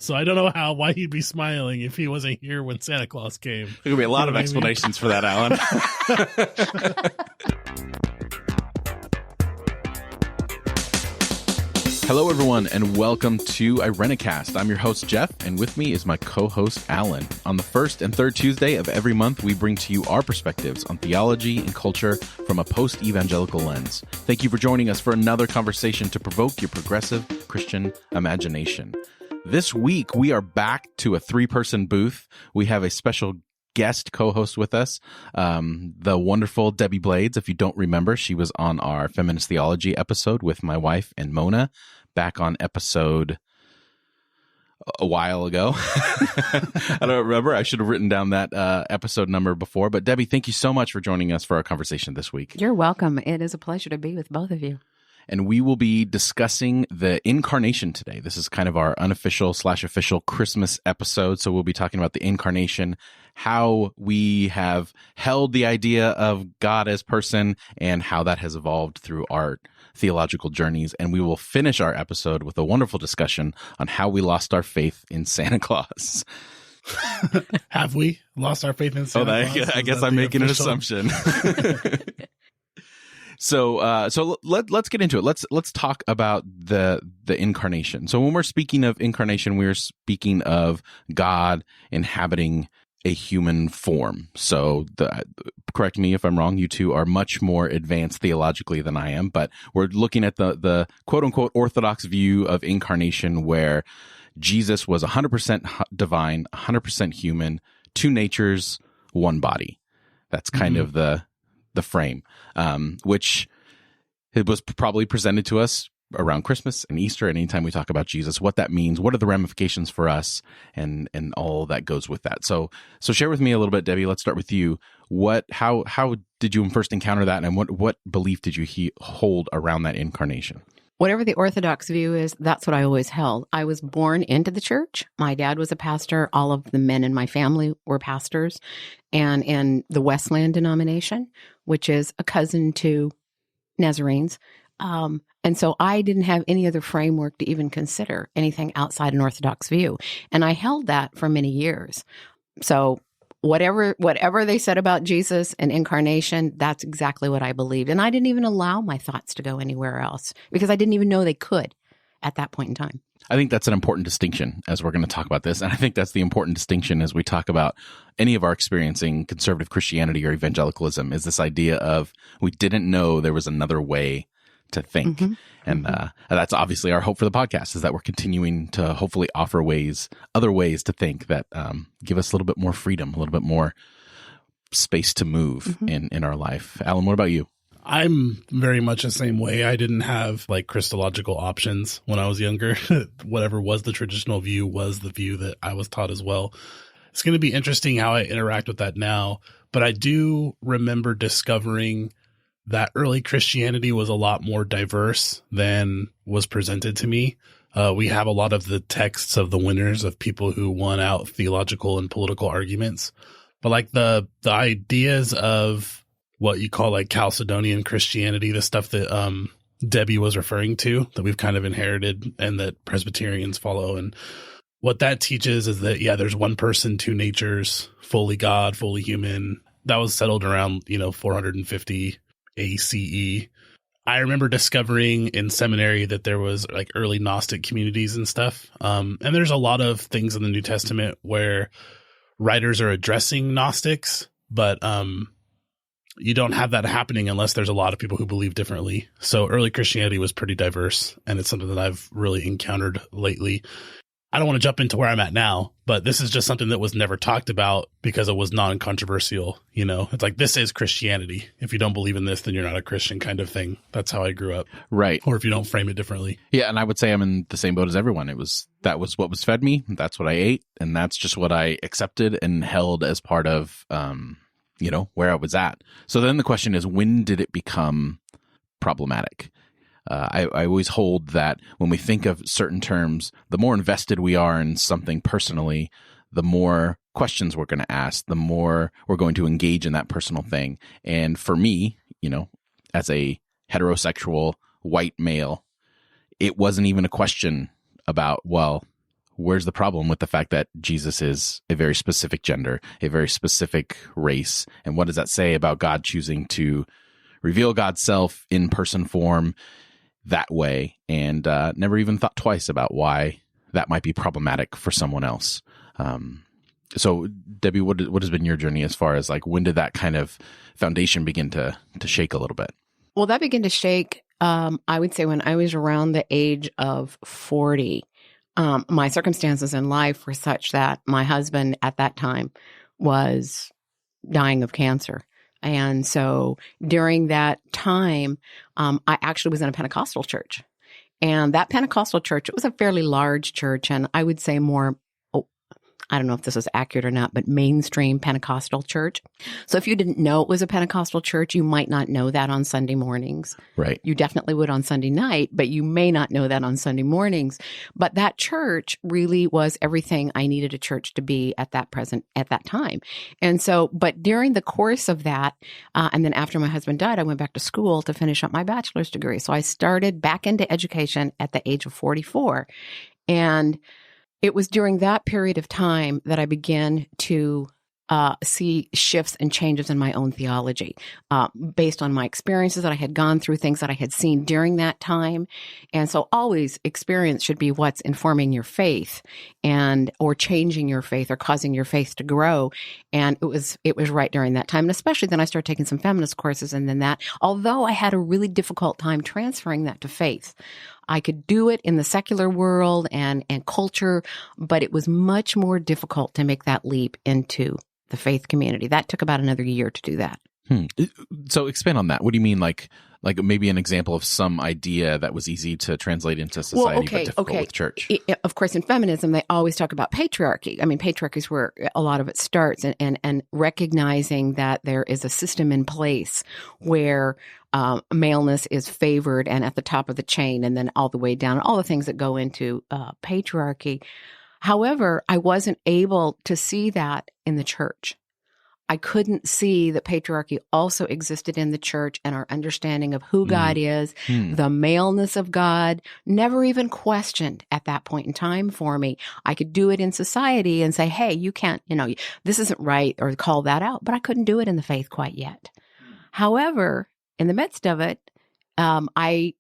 So I don't know why he'd be smiling if he wasn't here when Santa Claus came. There could be a lot of explanations for that, Alan. Hello, everyone, and welcome to IRENCAST. I'm your host, Jeff, and with me is my co-host, Alan. On the first and third Tuesday of every month, we bring to you our perspectives on theology and culture from a post-evangelical lens. Thank you for joining us for another conversation to provoke your progressive Christian imagination. This week, we are back to a three-person booth. We have a special guest co-host with us, the wonderful Debbie Blades. If you don't remember, she was on our Feminist Theology episode with my wife and Mona, back on episode a while ago. I don't remember. I should have written down that episode number before. But Debbie, thank you so much for joining us for our conversation this week. You're welcome. It is a pleasure to be with both of you. And we will be discussing the Incarnation today. This is kind of our unofficial/official Christmas episode. So we'll be talking about the Incarnation, how we have held the idea of God as person, and how that has evolved through our theological journeys. And we will finish our episode with a wonderful discussion on how we lost our faith in Santa Claus. Have we lost our faith in Santa Claus? I guess I'm making an assumption. So let's get into it. Let's talk about the Incarnation. So when we're speaking of Incarnation, we're speaking of God inhabiting a human form. So correct me if I'm wrong, you two are much more advanced theologically than I am, but we're looking at the quote unquote orthodox view of Incarnation, where Jesus was 100% divine, 100% human, two natures, one body. That's kind of the frame, which it was probably presented to us around Christmas and Easter, and anytime we talk about Jesus, what that means, what are the ramifications for us, and all that goes with that. So share with me a little bit, Debbie. Let's start with you. How did you first encounter that, and what belief did you hold around that Incarnation? Whatever the Orthodox view is, that's what I always held. I was born into the church. My dad was a pastor. All of the men in my family were pastors, and in the Wesleyan denomination, which is a cousin to Nazarenes. And so I didn't have any other framework to even consider anything outside an Orthodox view. And I held that for many years. So whatever they said about Jesus and Incarnation, that's exactly what I believed. And I didn't even allow my thoughts to go anywhere else because I didn't even know they could at that point in time. I think that's an important distinction as we're going to talk about this. And I think that's the important distinction as we talk about any of our experiencing conservative Christianity or evangelicalism, is this idea of we didn't know there was another way to think. Mm-hmm. And that's obviously our hope for the podcast, is that we're continuing to hopefully offer other ways to think that give us a little bit more freedom, a little bit more space to move in our life. Alan, what about you? I'm very much the same way. I didn't have like Christological options when I was younger. Whatever was the traditional view was the view that I was taught as well. It's going to be interesting how I interact with that now, but I do remember discovering that early Christianity was a lot more diverse than was presented to me. We have a lot of the texts of the winners, of people who won out theological and political arguments, but like the ideas of what you call like Chalcedonian Christianity, the stuff that Debbie was referring to, that we've kind of inherited and that Presbyterians follow. And what that teaches is that, there's one person, two natures, fully God, fully human. That was settled around, 450 ACE. I remember discovering in seminary that there was like early Gnostic communities and stuff. And there's a lot of things in the New Testament where writers are addressing Gnostics, but you don't have that happening unless there's a lot of people who believe differently. So early Christianity was pretty diverse, and it's something that I've really encountered lately. I don't want to jump into where I'm at now, but this is just something that was never talked about because it was non-controversial. It's like, this is Christianity. If you don't believe in this, then you're not a Christian, kind of thing. That's how I grew up. Right. Or if you don't frame it differently. Yeah. And I would say I'm in the same boat as everyone. That was what was fed me. That's what I ate. And that's just what I accepted and held as part of, where I was at. So then the question is, when did it become problematic? I always hold that when we think of certain terms, the more invested we are in something personally, the more questions we're going to ask, the more we're going to engage in that personal thing. And for me, as a heterosexual white male, it wasn't even a question about, well, where's the problem with the fact that Jesus is a very specific gender, a very specific race? And what does that say about God choosing to reveal God's self in person form that way? And never even thought twice about why that might be problematic for someone else. So Debbie, what has been your journey as far as like, when did that kind of foundation begin to shake a little bit? Well, that began to shake, I would say, when I was around the age of 40. My circumstances in life were such that my husband at that time was dying of cancer. And so during that time, I actually was in a Pentecostal church. And that Pentecostal church, it was a fairly large church, and I would say more, I don't know if this is accurate or not, but mainstream Pentecostal church. So if you didn't know it was a Pentecostal church, you might not know that on Sunday mornings. Right. You definitely would on Sunday night, but you may not know that on Sunday mornings. But that church really was everything I needed a church to be at that time. And so, but during the course of that, and then after my husband died, I went back to school to finish up my bachelor's degree. So I started back into education at the age of 44. And it was during that period of time that I began to see shifts and changes in my own theology based on my experiences that I had gone through, things that I had seen during that time. And so always experience should be what's informing your faith or changing your faith or causing your faith to grow. And it was right during that time. And especially then I started taking some feminist courses. And then that, although I had a really difficult time transferring that to faith, I could do it in the secular world and culture, but it was much more difficult to make that leap into the faith community. That took about another year to do that. So expand on that. What do you mean, like maybe an example of some idea that was easy to translate into society but difficult with church? Of course, in feminism, they always talk about patriarchy. I mean, patriarchy is where a lot of it starts, and recognizing that there is a system in place where maleness is favored and at the top of the chain, and then all the way down, all the things that go into patriarchy. However, I wasn't able to see that in the church. I couldn't see that patriarchy also existed in the church, and our understanding of who God is, the maleness of God, never even questioned at that point in time for me. I could do it in society and say, hey, you can't, this isn't right, or call that out, but I couldn't do it in the faith quite yet. However, in the midst of it, I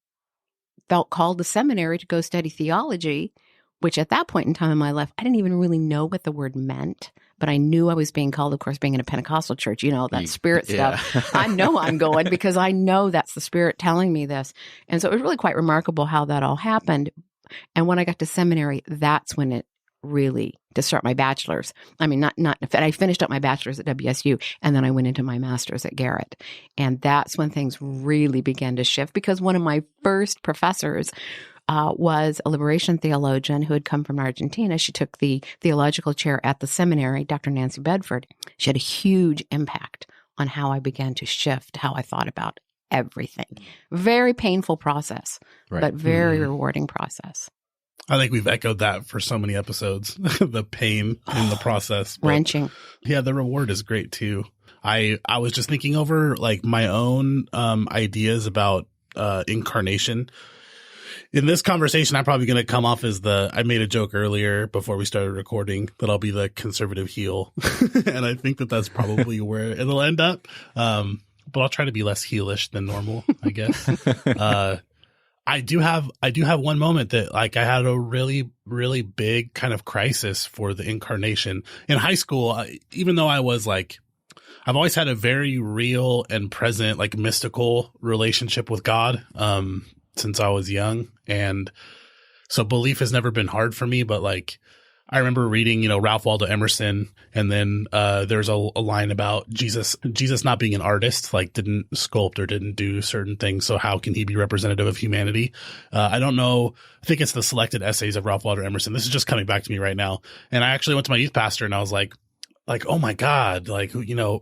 felt called to seminary to go study theology, which at that point in time in my life, I didn't even really know what the word meant, but I knew I was being called, of course, being in a Pentecostal church, that spirit stuff. I know I'm going because I know that's the Spirit telling me this. And so it was really quite remarkable how that all happened. And when I got to seminary, that's when it really, to start my bachelor's. I mean, I finished up my bachelor's at WSU, and then I went into my master's at Garrett. And that's when things really began to shift, because one of my first professors was a liberation theologian who had come from Argentina. She took the theological chair at the seminary, Dr. Nancy Bedford. She had a huge impact on how I began to shift how I thought about everything. Very painful process, but very rewarding process. I think we've echoed that for so many episodes, the pain in the process. Wrenching. Yeah, the reward is great too. I was just thinking over like my own ideas about incarnation. In this conversation, I'm probably going to come off as I made a joke earlier before we started recording that I'll be the conservative heel. And I think that that's probably where it'll end up. But I'll try to be less heelish than normal, I guess. I do have one moment that like I had a really, really big kind of crisis for the incarnation in high school. Even though I was like, I've always had a very real and present, like mystical relationship with God, since I was young. And so belief has never been hard for me, but like, I remember reading, Ralph Waldo Emerson, and then there's a line about Jesus not being an artist, like didn't sculpt or didn't do certain things. So how can he be representative of humanity? I don't know. I think it's the Selected Essays of Ralph Waldo Emerson. This is just coming back to me right now. And I actually went to my youth pastor and I was like, oh my God, like,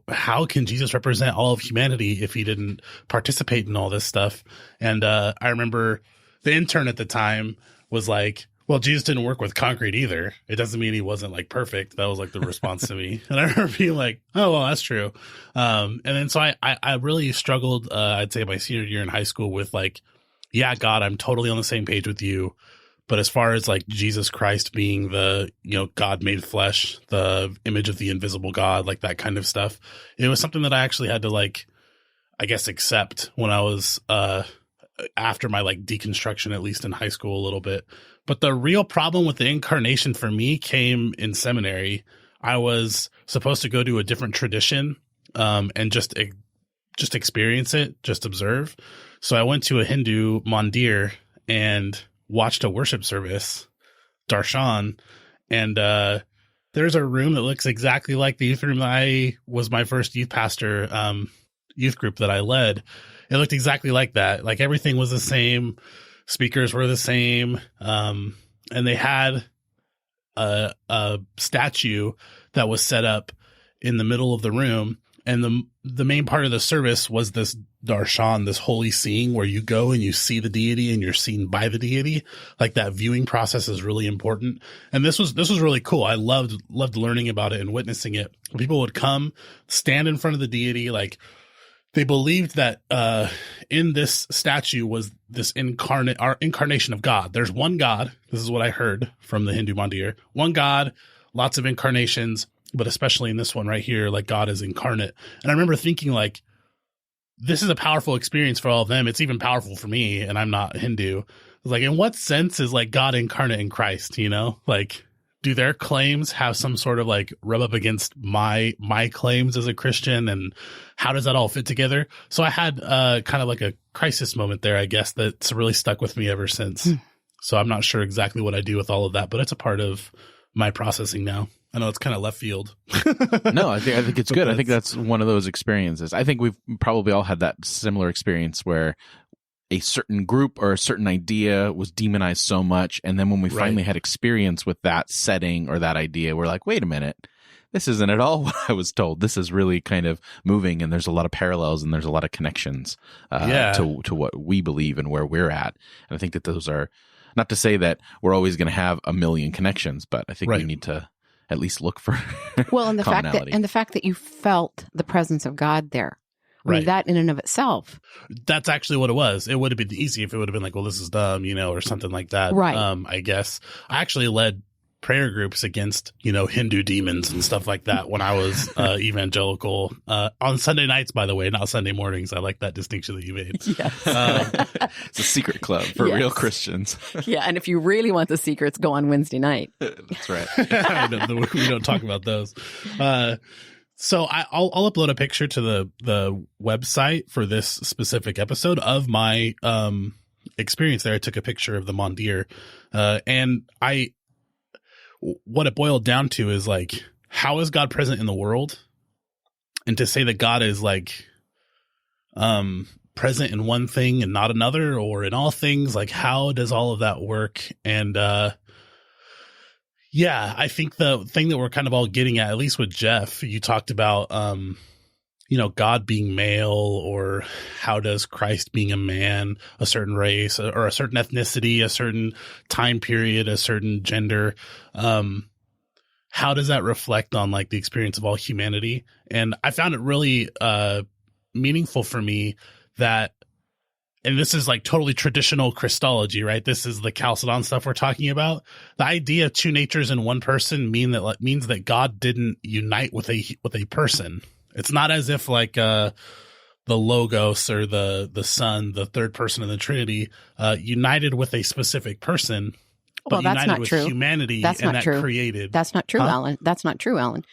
how can Jesus represent all of humanity if he didn't participate in all this stuff? And I remember the intern at the time was like, well, Jesus didn't work with concrete either. It doesn't mean he wasn't like perfect. That was like the response to me. And I remember being like, oh, well, that's true. And then so I really struggled, I'd say my senior year in high school with like, yeah, God, I'm totally on the same page with you, But as far as like Jesus Christ being the, God made flesh, the image of the invisible God, like that kind of stuff, it was something that I actually had to like, I guess, accept when I was, after my like deconstruction, at least in high school a little bit. But the real problem with the incarnation for me came in seminary. I was supposed to go to a different tradition, and just experience it, just observe. So I went to a Hindu mandir and watched a worship service, darshan, and there's a room that looks exactly like the youth room that I was my first youth pastor youth group that I led. It looked exactly like that. Like everything was the same, speakers were the same, and they had a statue that was set up in the middle of the room. And the main part of the service was this darshan, this holy seeing, where you go and you see the deity and you're seen by the deity. Like that viewing process is really important. And this was really cool. I loved learning about it and witnessing it. People would come, stand in front of the deity. Like they believed that in this statue was this incarnation of God. There's one God. This is what I heard from the Hindu mandir. One God, lots of incarnations. But especially in this one right here, like God is incarnate. And I remember thinking like, this is a powerful experience for all of them. It's even powerful for me, and I'm not Hindu. Like, in what sense is like God incarnate in Christ, Like, do their claims have some sort of like rub up against my claims as a Christian? And how does that all fit together? So I had kind of like a crisis moment there, I guess, that's really stuck with me ever since. So I'm not sure exactly what I do with all of that, but it's a part of my processing now. I know it's kind of left field. No, I think it's good. I think that's one of those experiences. I think we've probably all had that similar experience where a certain group or a certain idea was demonized so much. And then when we finally had experience with that setting or that idea, we're like, wait a minute, this isn't at all what I was told. This is really kind of moving, and there's a lot of parallels and there's a lot of connections to what we believe and where we're at. And I think that those are, not to say that we're always going to have a million connections, but I think we need to at least look for and the fact that you felt the presence of God there. I mean, that in and of itself. That's actually what it was. It would have been easy if it would have been like, well, this is dumb, or something like that. Right. I guess I actually led prayer groups against, Hindu demons and stuff like that when I was evangelical on Sunday nights, by the way, not Sunday mornings. I like that distinction that you made. Yes. It's a secret club for real Christians. Yeah. And if you really want the secrets, go on Wednesday night. That's right. I know, we don't talk about those. So I'll upload a picture to the website for this specific episode of my experience there. I took a picture of the mandir, and what it boiled down to is like, how is God present in the world? And to say that God is like present in one thing and not another, or in all things, like how does all of that work? And I think the thing that we're kind of all getting at least with Jeff, you talked about God being male, or how does Christ being a man, a certain race or a certain ethnicity, a certain time period, a certain gender, how does that reflect on like the experience of all humanity? And I found it really meaningful for me that, and this is like totally traditional Christology, right? This is the Chalcedon stuff we're talking about. The idea of two natures in one person means that God didn't unite with a person. It's not as if like the Logos or the Son, the third person of the Trinity, united with a specific person, but that's united not with true. Humanity, that's and not that true. Created. That's not true, Alan. That's not true, Alan.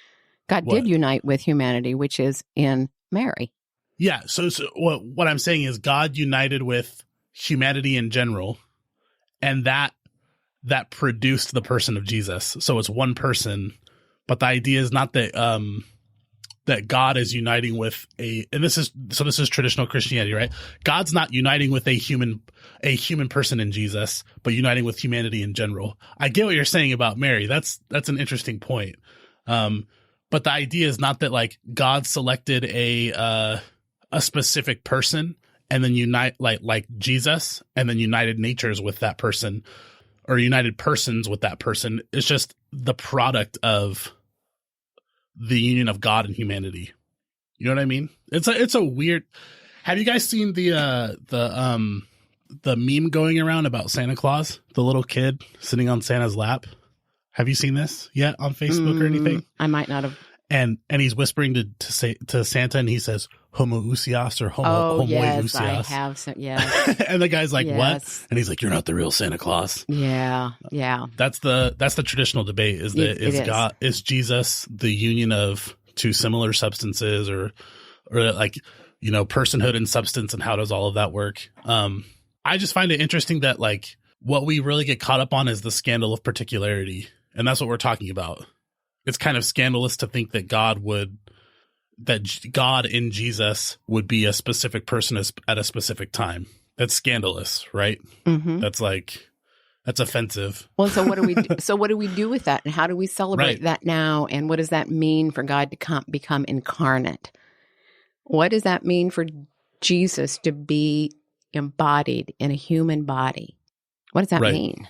God did unite with humanity, which is in Mary. Yeah. So what I'm saying is God united with humanity in general, and that produced the person of Jesus. So it's one person, but the idea is not that that God is uniting with and this is traditional Christianity, right? God's not uniting with a human person in Jesus, but uniting with humanity in general. I get what you're saying about Mary. That's an interesting point. But the idea is not that like God selected a specific person and then unite like Jesus, and then united natures with that person, or united persons with that person. It's just the product of the union of God and humanity. You know what I mean? It's a weird. Have you guys seen the the meme going around about Santa Claus, the little kid sitting on Santa's lap. Have you seen this yet on Facebook or anything? I might not have. And he's whispering to Santa, and he says homoousios or Oh, yes, homoousios. I have. Yeah. And the guy's like, Yes. what? And he's like, you're not the real Santa Claus. Yeah. That's the traditional debate is that is Jesus the union of two similar substances or like, you know, personhood and substance, and how does all of that work? I just find it interesting that like what we really get caught up on is the scandal of particularity. And that's what we're talking about. It's kind of scandalous to think that God in Jesus would be a specific person at a specific time. That's scandalous, right? Mm-hmm. That's offensive. Well, so what do we do? So what do we do with that, and how do we celebrate that now? And what does that mean for God to become incarnate? What does that mean for Jesus to be embodied in a human body? What does that mean?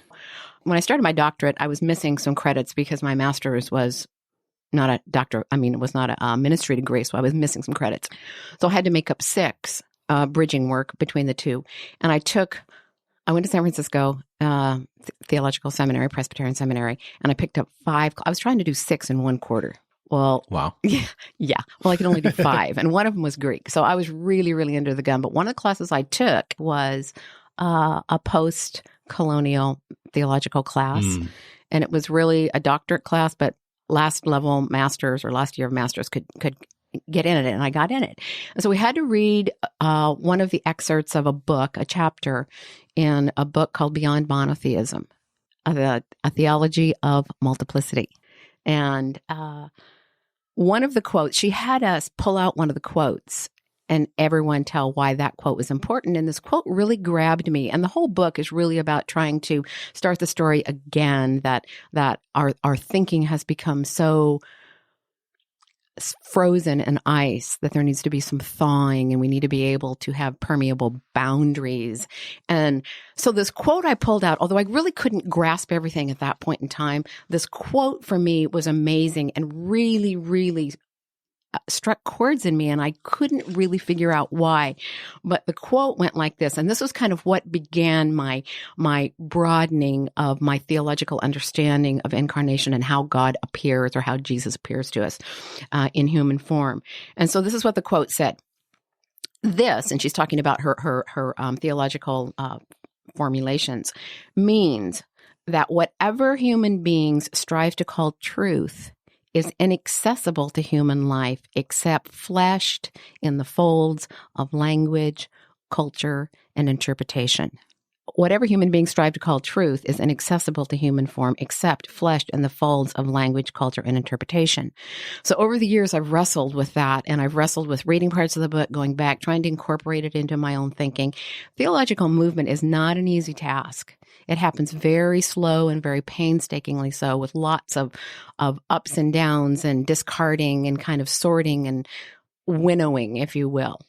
When I started my doctorate, I was missing some credits because my master's was not a doctor. I mean, it was not a ministry degree, so I was missing some credits. So I had to make up 6 bridging work between the two. And I went to San Francisco Theological Seminary, Presbyterian Seminary, and I picked up 5. I was trying to do 6 in 1 quarter. Well, wow. Yeah. Well, I could only do 5, and one of them was Greek. So I was really, really under the gun. But one of the classes I took was a postcolonial theological class. And it was really a doctorate class, but last level masters or last year of masters could get in it, and I got in it. And so we had to read one of the excerpts of a book, a chapter in a book called Beyond Monotheism, a Theology of Multiplicity. And one of the quotes, she had us pull out one of the quotes and everyone tell why that quote was important. And this quote really grabbed me. And the whole book is really about trying to start the story again, that our thinking has become so frozen in ice that there needs to be some thawing, and we need to be able to have permeable boundaries. And so this quote I pulled out, although I really couldn't grasp everything at that point in time, this quote for me was amazing and really, really struck chords in me, and I couldn't really figure out why. But the quote went like this, and this was kind of what began my broadening of my theological understanding of incarnation and how God appears, or how Jesus appears to us in human form. And so this is what the quote said. This, and she's talking about her theological formulations, means that whatever human beings strive to call truth is inaccessible to human life except fleshed in the folds of language, culture, and interpretation. Whatever human beings strive to call truth is inaccessible to human form except fleshed in the folds of language, culture, and interpretation. So over the years, I've wrestled with that, and I've wrestled with reading parts of the book, going back, trying to incorporate it into my own thinking. Theological movement is not an easy task. It happens very slow and very painstakingly so, with lots of ups and downs and discarding and kind of sorting and winnowing, if you will,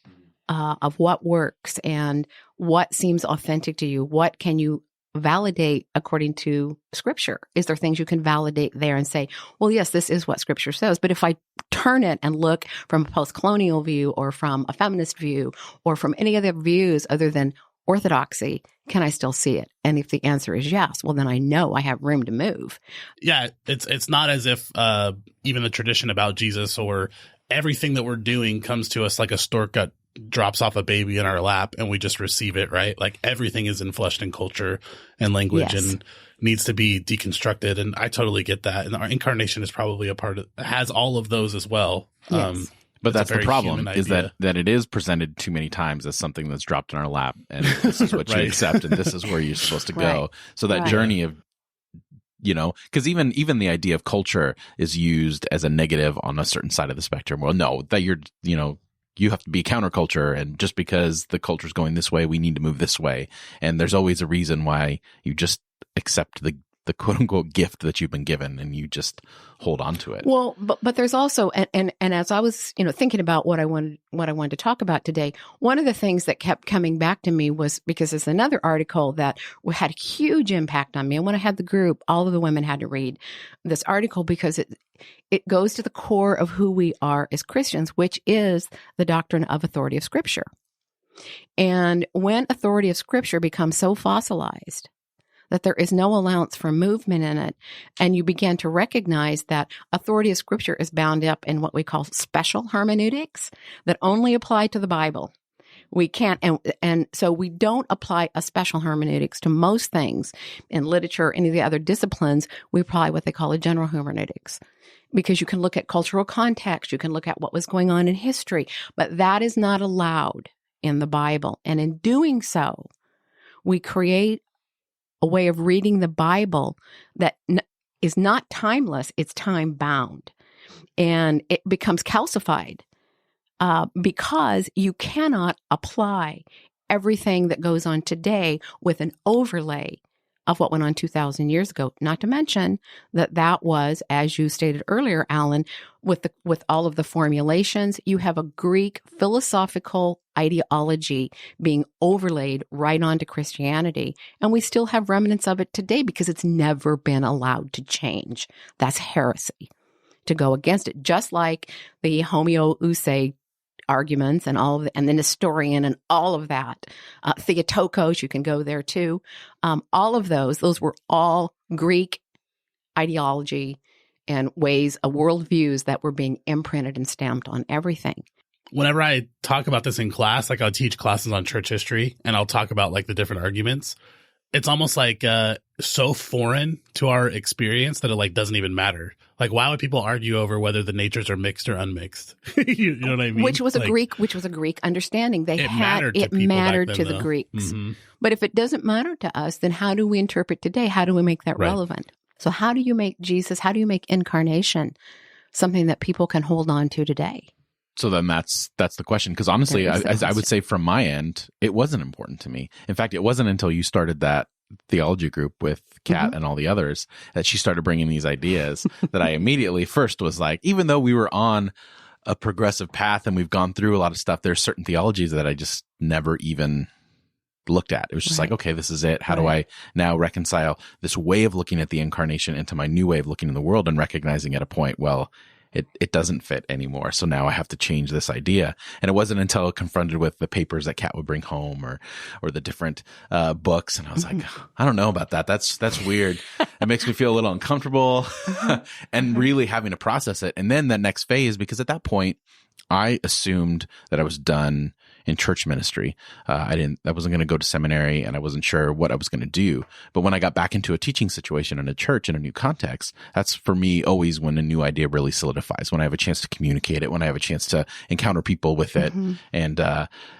of what works and what seems authentic to you. What can you validate according to Scripture? Is there things you can validate there and say, well, yes, this is what Scripture says. But if I turn it and look from a postcolonial view or from a feminist view or from any other views other than orthodoxy, can I still see it? And if the answer is yes, well, then I know I have room to move. Yeah, it's not as if even the tradition about Jesus or everything that we're doing comes to us like a stork that drops off a baby in our lap and we just receive it, right? Like everything is infleshed in culture and language and needs to be deconstructed. And I totally get that. And our incarnation is probably a part of, has all of those as well. Yes. But that's the problem, is that it is presented too many times as something that's dropped in our lap, and this is what you accept, and this is where you're supposed to go. So that journey of, because even the idea of culture is used as a negative on a certain side of the spectrum. Well, no, that you have to be counterculture, and just because the culture is going this way, we need to move this way. And there's always a reason why you just accept the quote unquote gift that you've been given, and you just hold on to it. Well, but there's also, and as I was, thinking about what I wanted to talk about today, one of the things that kept coming back to me was, because there's another article that had a huge impact on me. And when I had the group, all of the women had to read this article because it goes to the core of who we are as Christians, which is the doctrine of authority of Scripture. And when authority of Scripture becomes so fossilized that there is no allowance for movement in it, and you begin to recognize that authority of Scripture is bound up in what we call special hermeneutics that only apply to the Bible. We can't, and so we don't apply a special hermeneutics to most things in literature, any of the other disciplines. We apply what they call a general hermeneutics, because you can look at cultural context, you can look at what was going on in history, but that is not allowed in the Bible. And in doing so, we create a way of reading the Bible that is not timeless, it's time bound. And it becomes calcified because you cannot apply everything that goes on today with an overlay of what went on 2,000 years ago. Not to mention that was, as you stated earlier, Alan, with all of the formulations, you have a Greek philosophical ideology being overlaid right onto Christianity. And we still have remnants of it today because it's never been allowed to change. That's heresy to go against it. Just like the homoousia arguments and all of and the Nestorian and all of that. Theotokos, you can go there too. All of those were all Greek ideology and ways of worldviews that were being imprinted and stamped on everything. Whenever I talk about this in class, like I'll teach classes on church history and I'll talk about like the different arguments. It's almost like so foreign to our experience that it like doesn't even matter. Like, why would people argue over whether the natures are mixed or unmixed? you know what I mean? Which was a Greek understanding. It mattered to the Greeks. Mm-hmm. But if it doesn't matter to us, then how do we interpret today? How do we make that relevant? So how do you make Jesus? How do you make incarnation something that people can hold on to today? So then that's the question. Because honestly, I would say from my end, it wasn't important to me. In fact, it wasn't until you started that theology group with Kat and all the others that she started bringing these ideas that I immediately first was like, even though we were on a progressive path and we've gone through a lot of stuff, there's certain theologies that I just never even looked at. It was just like, okay, this is it. How do I now reconcile this way of looking at the incarnation into my new way of looking in the world and recognizing at a point, well, it doesn't fit anymore. So now I have to change this idea. And it wasn't until confronted with the papers that Kat would bring home or the different books. And I was like, I don't know about that. That's weird. It makes me feel a little uncomfortable and really having to process it. And then that next phase, because at that point, I assumed that I was done in church ministry. I wasn't going to go to seminary and I wasn't sure what I was going to do. But when I got back into a teaching situation in a church in a new context, that's for me always when a new idea really solidifies, when I have a chance to communicate it, when I have a chance to encounter people with it. And,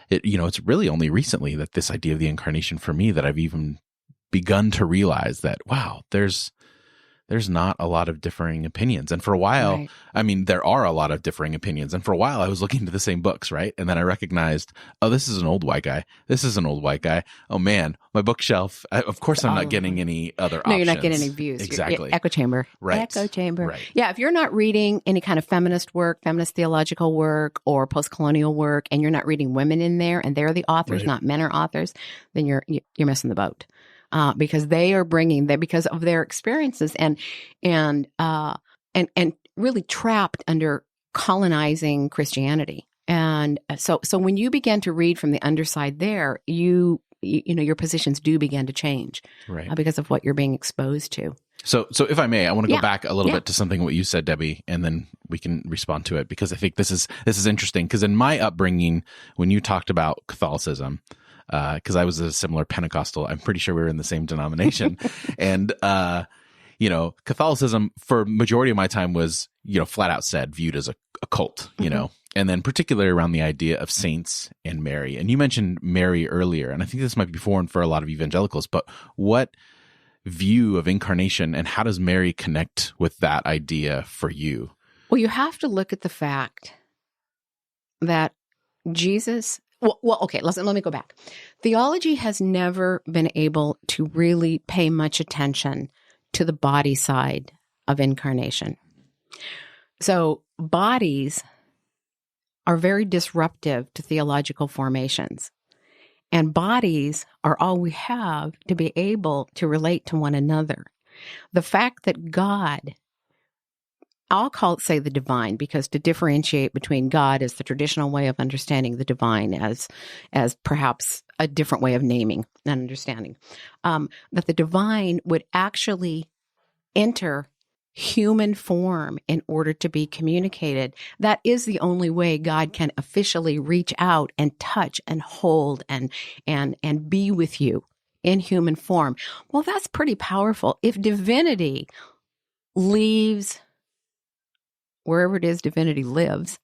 it's really only recently that this idea of the incarnation for me that I've even begun to realize that, wow, there's not a lot of differing opinions. And for a while, I mean, there are a lot of differing opinions. And for a while, I was looking to the same books, right? And then I recognized, oh, this is an old white guy. This is an old white guy. Oh, man, my bookshelf. Of course, I'm not getting any other options. No, you're not getting any views. Exactly. Echo chamber. Right. Echo chamber. Right. Yeah, if you're not reading any kind of feminist work, feminist theological work, or postcolonial work, and you're not reading women in there, and they're the authors, not men are authors, then you're missing the boat. Because they are because of their experiences and really trapped under colonizing Christianity. And so when you begin to read from the underside there, you your positions do begin to change because of what you're being exposed to. So if I may, I want to go back a little bit to something what you said, Debbie, and then we can respond to it, because I think this is interesting. Because in my upbringing, when you talked about Catholicism, because I was a similar Pentecostal, I'm pretty sure we were in the same denomination. And, Catholicism for majority of my time was, flat out viewed as a cult, and then particularly around the idea of saints and Mary. And you mentioned Mary earlier, and I think this might be foreign for a lot of evangelicals, but what view of incarnation and how does Mary connect with that idea for you? Well, you have to look at the fact that Jesus... Well, okay, let me go back. Theology has never been able to really pay much attention to the body side of incarnation. So bodies are very disruptive to theological formations. And bodies are all we have to be able to relate to one another. The fact that God I'll call it, say, the divine, because to differentiate between God as the traditional way of understanding, the divine as perhaps a different way of naming and understanding, that the divine would actually enter human form in order to be communicated. That is the only way God can officially reach out and touch and hold and be with you in human form. Well, that's pretty powerful. If divinity leaves wherever it is divinity lives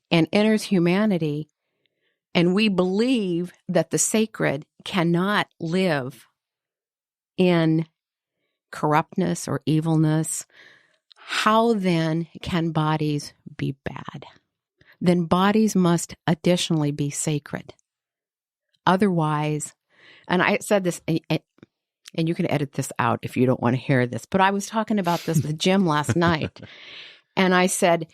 and enters humanity, and we believe that the sacred cannot live in corruptness or evilness, how then can bodies be bad? Then bodies must additionally be sacred. Otherwise, and I said this, and you can edit this out if you don't want to hear this, but I was talking about this with Jim last night. And I said,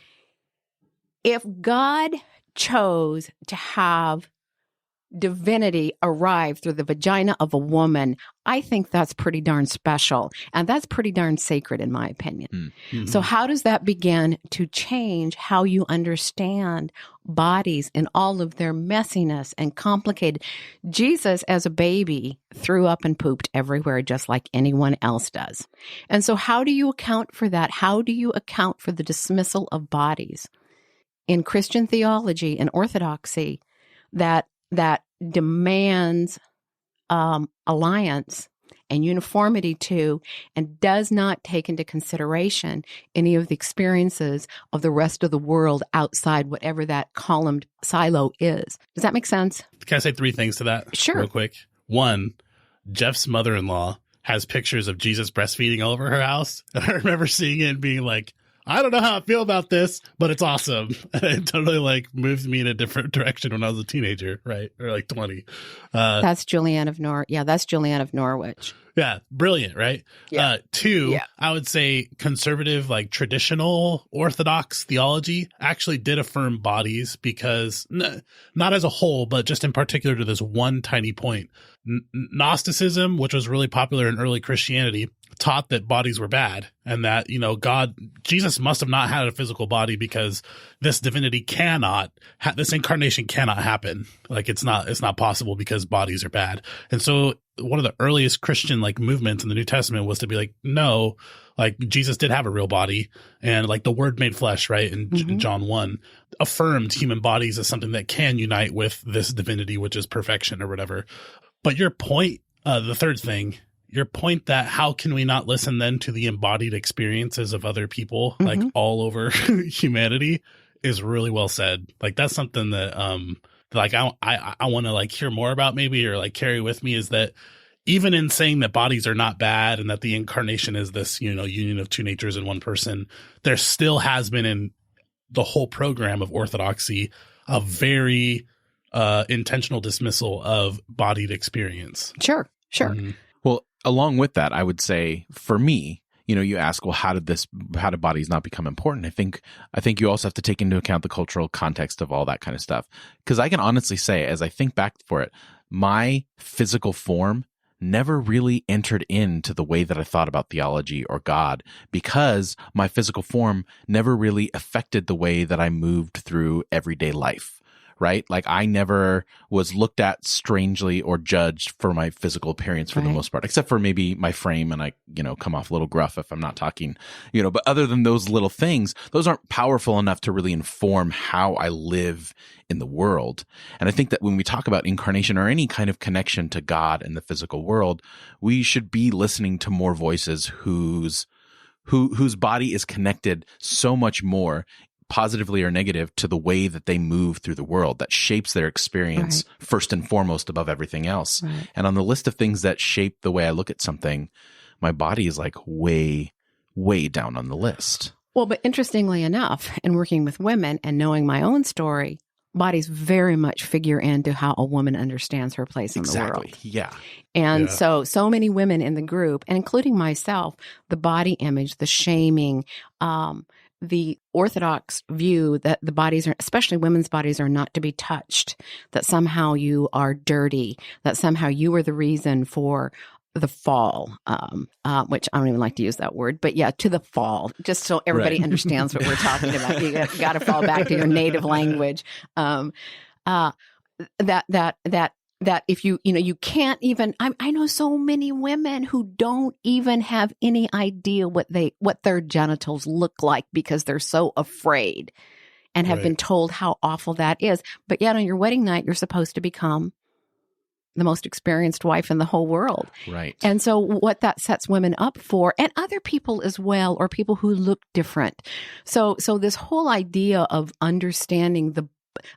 if God chose to have divinity arrive through the vagina of a woman, I think that's pretty darn special. And that's pretty darn sacred, in my opinion. Mm-hmm. So how does that begin to change how you understand bodies in all of their messiness and complicated? Jesus, as a baby, threw up and pooped everywhere just like anyone else does. And so how do you account for that? How do you account for the dismissal of bodies in Christian theology and orthodoxy that demands alliance and uniformity to, and does not take into consideration any of the experiences of the rest of the world outside whatever that columned silo is? Does that make sense? Can I say 3 things to that? Sure. Real quick. 1, Jeff's mother-in-law has pictures of Jesus breastfeeding all over her house. And I remember seeing it and being like, I don't know how I feel about this, but it's awesome. It totally like moved me in a different direction when I was a teenager, right? Or like 20. That's Julianne of that's Julianne of Norwich. Yeah. Brilliant, right? Yeah. 2, I would say conservative, like traditional Orthodox theology actually did affirm bodies because not as a whole, but just in particular to this one tiny point. Gnosticism, which was really popular in early Christianity, taught that bodies were bad and that, Jesus must have not had a physical body because this divinity this incarnation cannot happen. Like it's not possible because bodies are bad. And so one of the earliest Christian like movements in the New Testament was to be like, no, like Jesus did have a real body, and like the Word made flesh, right? In John 1 affirmed human bodies as something that can unite with this divinity, which is perfection or whatever. But your point, the third thing, your point that how can we not listen then to the embodied experiences of other people like all over humanity is really well said. Like that's something that like I want to like hear more about maybe, or like carry with me, is that even in saying that bodies are not bad and that the incarnation is this, union of 2 natures in one person, there still has been in the whole program of orthodoxy a very intentional dismissal of bodied experience. Sure. Mm-hmm. Well, along with that, I would say for me, you ask, well, how did bodies not become important? I think you also have to take into account the cultural context of all that kind of stuff. Because I can honestly say, as I think back for it, my physical form never really entered into the way that I thought about theology or God, because my physical form never really affected the way that I moved through everyday life. Right? Like I never was looked at strangely or judged for my physical appearance for the most part, except for maybe my frame, and I, come off a little gruff if I'm not talking, but other than those little things, those aren't powerful enough to really inform how I live in the world. And I think that when we talk about incarnation or any kind of connection to God and the physical world, we should be listening to more voices whose body is connected so much more, positively or negative, to the way that they move through the world, that shapes their experience first and foremost above everything else. Right. And on the list of things that shape the way I look at something, my body is like way, way down on the list. Well, but interestingly enough, in working with women and knowing my own story, bodies very much figure into how a woman understands her place in the world. Yeah. And so many women in the group, and including myself, the body image, the shaming, the Orthodox view that the bodies are, especially women's bodies, are not to be touched, that somehow you are dirty, that somehow you are the reason for the fall, which I don't even like to use that word, but yeah, to the fall, just so everybody understands what we're talking about. You got to fall back to your native language. That if you can't even, I know so many women who don't even have any idea what their genitals look like because they're so afraid and have been told how awful that is. But yet on your wedding night, you're supposed to become the most experienced wife in the whole world. Right. And so what that sets women up for, and other people as well, or people who look different. So this whole idea of understanding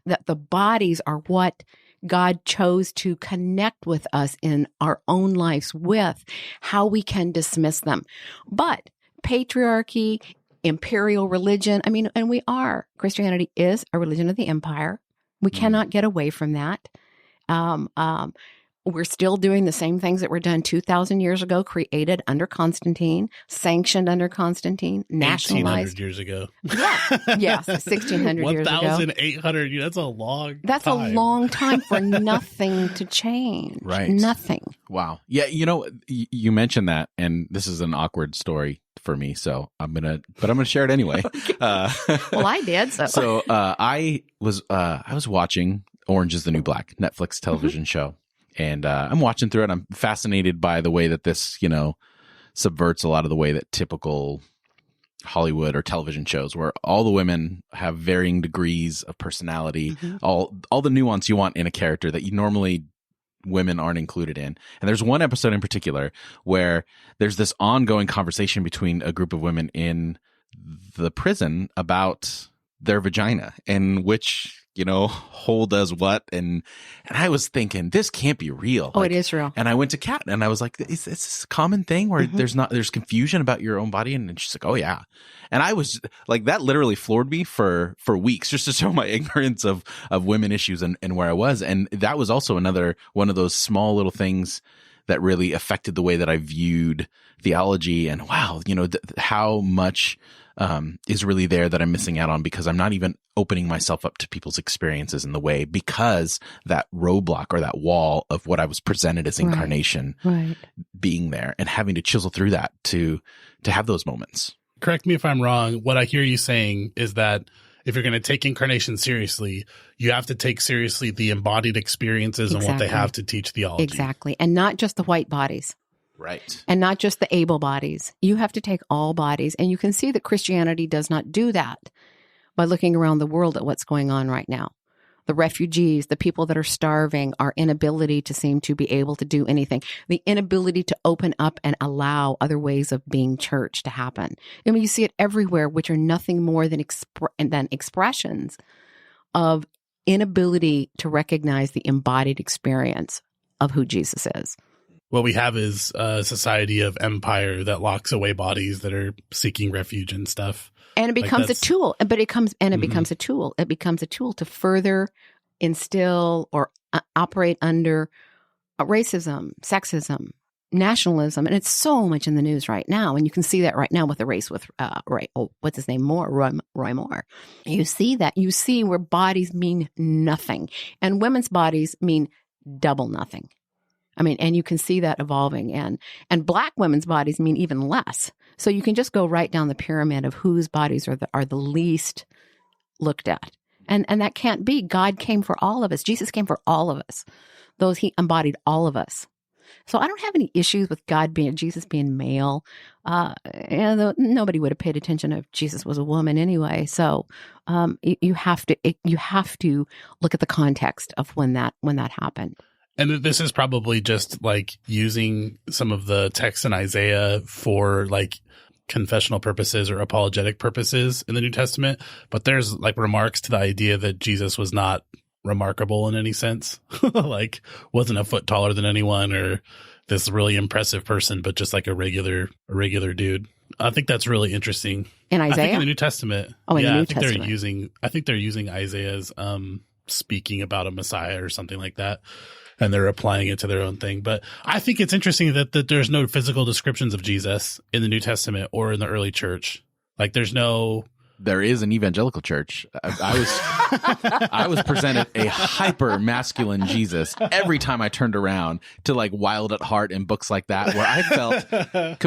that the bodies are what God chose to connect with us in our own lives with, how we can dismiss them. But patriarchy, imperial religion, and Christianity is a religion of the empire. We cannot get away from that. We're still doing the same things that were done 2,000 years ago, created under Constantine, sanctioned under Constantine, nationalized. 1,800 years ago. Yeah. Yes, 1,600 years ago. 1,800. That's a long time. That's a long time for nothing to change. Right. Nothing. Wow. Yeah. You mentioned that, and this is an awkward story for me, so I'm gonna share it anyway. Well, I did. So I was watching Orange is the New Black, Netflix television show. And I'm watching through it. I'm fascinated by the way that this, subverts a lot of the way that typical Hollywood or television shows, where all the women have varying degrees of personality, all the nuance you want in a character that you normally women aren't included in. And there's one episode in particular where there's this ongoing conversation between a group of women in the prison about their vagina and which hole does what, and I was thinking, this can't be real. It is real. And I went to Kat and I was like, is this a common thing where there's confusion about your own body? And she's like, oh yeah. And I was like, that literally floored me for weeks, just to show my ignorance of women issues and where I was. And that was also another one of those small little things that really affected the way that I viewed theology. And wow, how much is really there that I'm missing out on because I'm not even opening myself up to people's experiences in the way, because that roadblock or that wall of what I was presented as incarnation being there and having to chisel through that to have those moments. Correct me if I'm wrong. What I hear you saying is that if you're going to take incarnation seriously, you have to take seriously the embodied experiences and what they have to teach theology. Exactly. And not just the white bodies. Right. And not just the able bodies. You have to take all bodies. And you can see that Christianity does not do that by looking around the world at what's going on right now. The refugees, the people that are starving, our inability to seem to be able to do anything, the inability to open up and allow other ways of being church to happen. You see it everywhere, which are nothing more than expressions of inability to recognize the embodied experience of who Jesus is. What we have is a society of empire that locks away bodies that are seeking refuge and stuff. And it becomes a tool, but it becomes a tool. It becomes a tool to further instill or operate under racism, sexism, nationalism. And it's so much in the news right now. And you can see that right now with the race with, what's his name? Roy Moore. You see that. You see where bodies mean nothing. And women's bodies mean double nothing. And you can see that evolving, and Black women's bodies mean even less. So you can just go right down the pyramid of whose bodies are the least looked at. And that can't be. God came for all of us. Jesus came for all of us. He embodied all of us. So I don't have any issues with Jesus being male. Nobody would have paid attention if Jesus was a woman anyway. So you have to look at the context of when that happened. And this is probably just like using some of the text in Isaiah for like confessional purposes or apologetic purposes in the New Testament. But there's like remarks to the idea that Jesus was not remarkable in any sense, like wasn't a foot taller than anyone or this really impressive person, but just like a regular dude. I think that's really interesting. In Isaiah? I think in the New Testament. Oh, in the New Testament. I think they're using Isaiah's speaking about a Messiah or something like that. And they're applying it to their own thing. But I think it's interesting that there's no physical descriptions of Jesus in the New Testament or in the early church. Like there's no there is an evangelical church. I was presented a hyper masculine Jesus every time I turned around to like Wild at Heart and books like that, where I felt,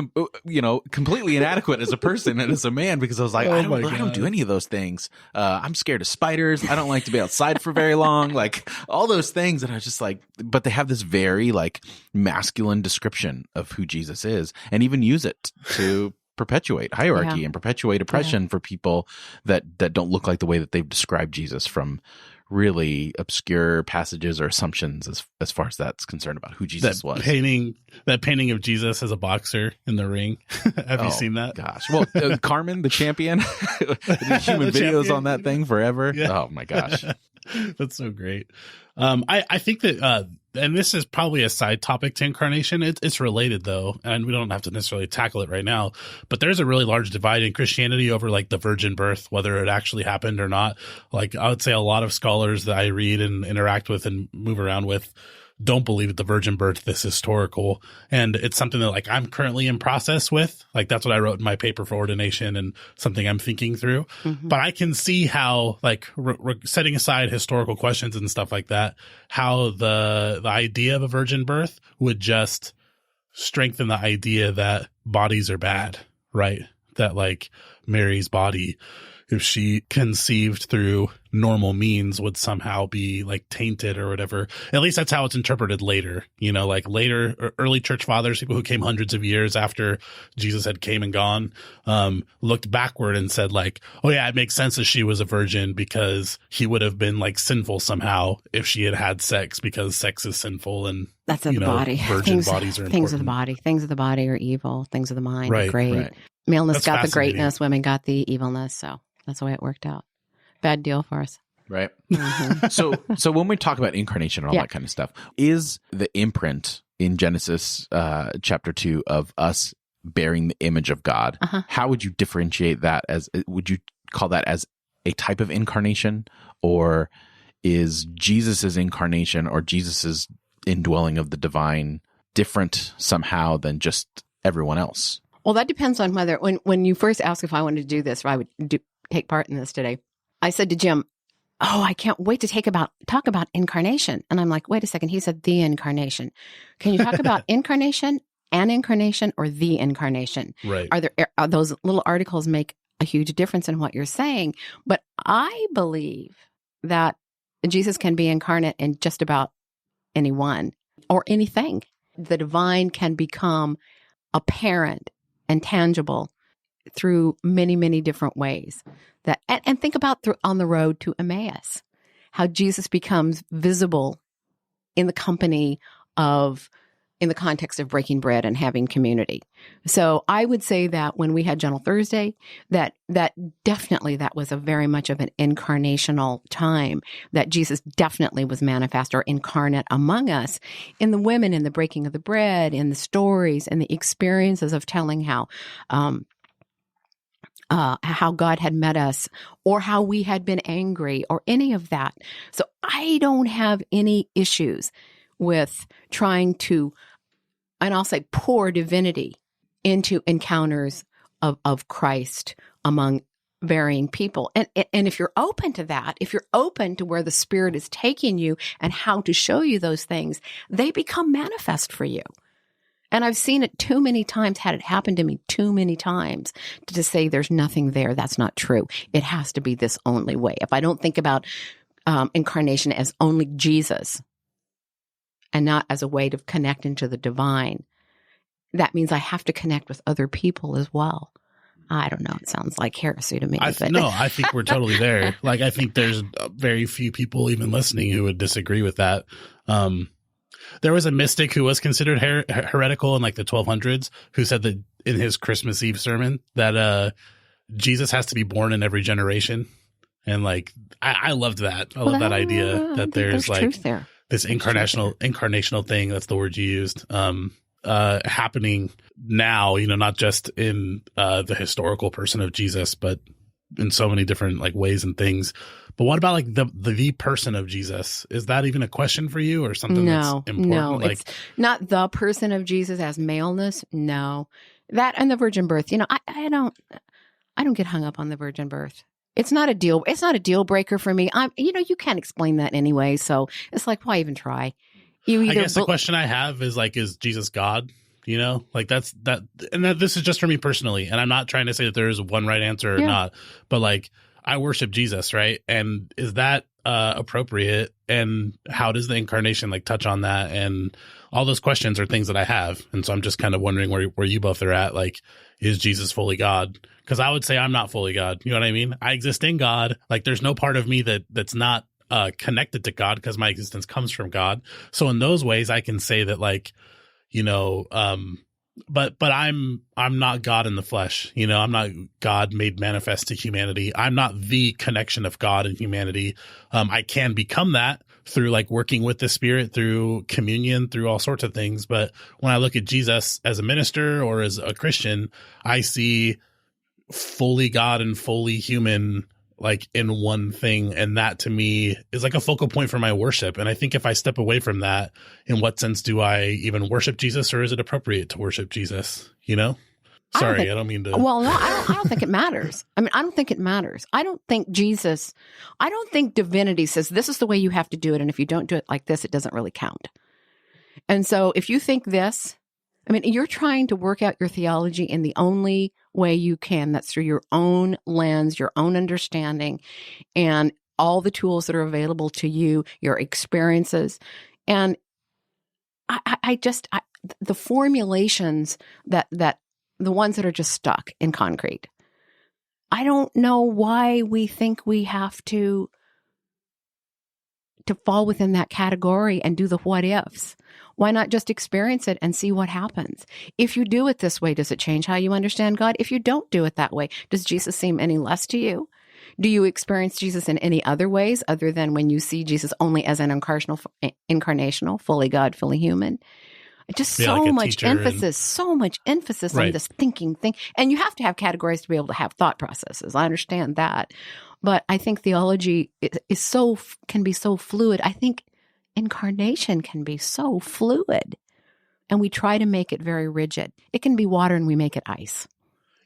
completely inadequate as a person and as a man, because I was like, I don't do any of those things. I'm scared of spiders. I don't like to be outside for very long. Like all those things. And I was just like, but they have this very like masculine description of who Jesus is, and even use it to perpetuate hierarchy and perpetuate oppression for people that don't look like the way that they've described Jesus from really obscure passages or assumptions as far as that's concerned about who Jesus was. That painting of Jesus as a boxer in the ring. Have you seen that? Gosh. Well, Carmen, the champion, the human videos on that thing forever. Yeah. Oh my gosh. That's so great. I think that, and this is probably a side topic to incarnation. It's related though, and we don't have to necessarily tackle it right now, but there's a really large divide in Christianity over like the virgin birth, whether it actually happened or not. Like I would say a lot of scholars that I read and interact with and move around with don't believe that the virgin birth is historical. And it's something that like I'm currently in process with. Like that's what I wrote in my paper for ordination and something I'm thinking through. Mm-hmm. But I can see how like setting aside historical questions and stuff like that, how the idea of a virgin birth would just strengthen the idea that bodies are bad, right? That like Mary's body, if she conceived through normal means, would somehow be like tainted or whatever. At least that's how it's interpreted later. You know, like later early church fathers, people who came hundreds of years after Jesus had came and gone, looked backward and said like, oh yeah, it makes sense that she was a virgin because he would have been like sinful somehow if she had had sex, because sex is sinful and that's of the body. Virgin bodies are important. Things of the body. Things of the body are evil. Things of the mind are great. Right. Maleness that's got the greatness. Women got the evilness. So that's the way it worked out. Bad deal for us. Right. Mm-hmm. So when we talk about incarnation and all that kind of stuff, is the imprint in Genesis chapter 2 of us bearing the image of God, how would you differentiate that would you call that as a type of incarnation, or is Jesus's incarnation or Jesus's indwelling of the divine different somehow than just everyone else? Well, that depends on whether, when you first asked if I wanted to do this, or I would take part in this today, I said to Jim, oh, I can't wait to talk about incarnation. And I'm like, wait a second. He said the incarnation. Can you talk about incarnation, an incarnation, or the incarnation? Right. Are those little articles make a huge difference in what you're saying? But I believe that Jesus can be incarnate in just about anyone or anything. The divine can become apparent and tangible through many, many different ways. And think about on the road to Emmaus, how Jesus becomes visible in the context of breaking bread and having community. So I would say that when we had Gentle Thursday, that definitely that was a very much of an incarnational time, that Jesus definitely was manifest or incarnate among us in the women, in the breaking of the bread, in the stories, and the experiences of telling how God had met us, or how we had been angry, or any of that. So I don't have any issues with trying to, and I'll say, pour divinity into encounters of Christ among varying people. And if you're open to that, if you're open to where the Spirit is taking you and how to show you those things, they become manifest for you. And I've seen it too many times, had it happen to me too many times, to say there's nothing there. That's not true. It has to be this only way. If I don't think about incarnation as only Jesus and not as a way to connect into the divine, that means I have to connect with other people as well. I don't know. It sounds like heresy to me. I think we're totally there. Like, I think there's very few people even listening who would disagree with that. There was a mystic who was considered heretical in like the 1200s who said that in his Christmas Eve sermon that Jesus has to be born in every generation. And like, I loved that. I love that idea that there's like this incarnational thing. That's the word you used. Happening now, not just in the historical person of Jesus, but in so many different like ways and things. But what about like the person of Jesus? Is that even a question for you, or something that's important? No, it's not the person of Jesus as maleness. No, that and the virgin birth. I don't get hung up on the virgin birth. It's not a deal breaker for me. You can't explain that anyway. So it's like, why even try? I guess the question I have is like, is Jesus God? Like this is just for me personally. And I'm not trying to say that there is one right answer or not, but like I worship Jesus, right? And is that appropriate? And how does the incarnation like touch on that? And all those questions are things that I have. And so I'm just kind of wondering where you both are at. Like, is Jesus fully God? Because I would say I'm not fully God. You know what I mean? I exist in God. Like there's no part of me that's not connected to God because my existence comes from God. So in those ways, I can say that like, but I'm not God in the flesh. I'm not God made manifest to humanity. I'm not the connection of God and humanity. I can become that through like working with the Spirit, through communion, through all sorts of things. But when I look at Jesus as a minister or as a Christian, I see fully God and fully human like in one thing. And that to me is like a focal point for my worship. And I think if I step away from that, in what sense do I even worship Jesus, or is it appropriate to worship Jesus? Sorry, I don't mean to. Well, no, I don't think it matters. I mean, I don't think it matters. I don't think divinity says this is the way you have to do it. And if you don't do it like this, it doesn't really count. And so if you think this, I mean, you're trying to work out your theology in the only way you can. That's through your own lens, your own understanding, and all the tools that are available to you, your experiences. And the formulations that the ones that are just stuck in concrete, I don't know why we think we have to fall within that category and do the what ifs. Why not just experience it and see what happens? If you do it this way, does it change how you understand God? If you don't do it that way, does Jesus seem any less to you? Do you experience Jesus in any other ways other than when you see Jesus only as an incarnational, fully God, fully human? Just so much emphasis Right. on this thinking thing. And you have to have categories to be able to have thought processes. I understand that. But I think theology can be so fluid. I think incarnation can be so fluid. And we try to make it very rigid. It can be water and we make it ice.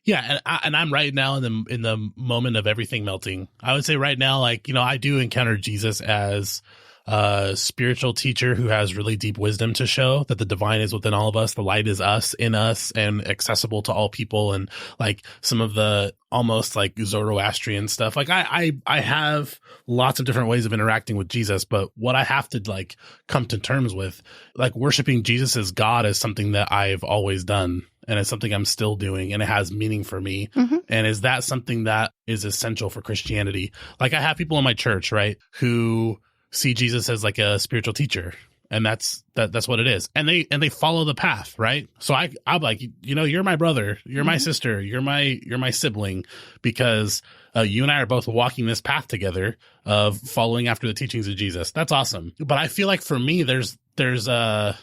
Yeah, and I'm right now in the moment of everything melting. I would say right now, like, I do encounter Jesus as a spiritual teacher who has really deep wisdom to show that the divine is within all of us. The light is us, in us, and accessible to all people. And like some of the almost like Zoroastrian stuff. Like I have lots of different ways of interacting with Jesus, but what I have to like come to terms with, like worshiping Jesus as God, is something that I've always done. And it's something I'm still doing, and it has meaning for me. Mm-hmm. And is that something that is essential for Christianity? Like I have people in my church, right, who see Jesus as like a spiritual teacher, and that's what it is. And they follow the path, right? So I'm like, you're my brother, you're my sister, you're my sibling, because you and I are both walking this path together of following after the teachings of Jesus. That's awesome. But I feel like for me, there's at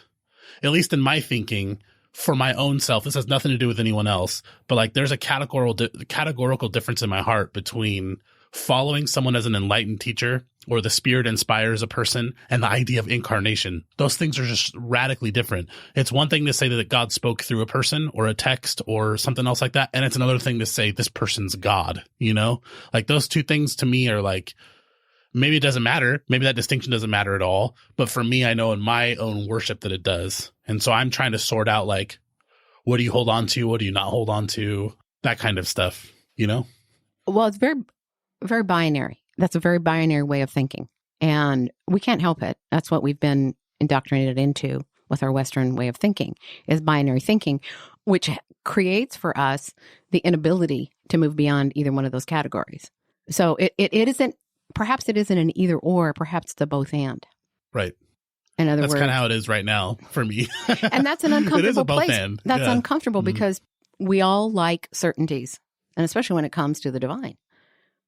least in my thinking, for my own self, this has nothing to do with anyone else, but like there's a categorical difference in my heart between following someone as an enlightened teacher, or the Spirit inspires a person, and the idea of incarnation. Those things are just radically different. It's one thing to say that God spoke through a person or a text or something else like that, and it's another thing to say this person's God, Like those two things to me are like, maybe it doesn't matter. Maybe that distinction doesn't matter at all. But for me, I know in my own worship that it does. And so I'm trying to sort out like, what do you hold on to? What do you not hold on to? That kind of stuff, Well, it's very, very binary. That's a very binary way of thinking. And we can't help it. That's what we've been indoctrinated into with our Western way of thinking, is binary thinking, which creates for us the inability to move beyond either one of those categories. So it isn't, perhaps it isn't an either or, perhaps it's a both and. Right. In other words, that's kind of how it is right now for me. And that's an uncomfortable it is a both place. And. That's yeah. uncomfortable because we all like certainties, and especially when it comes to the divine.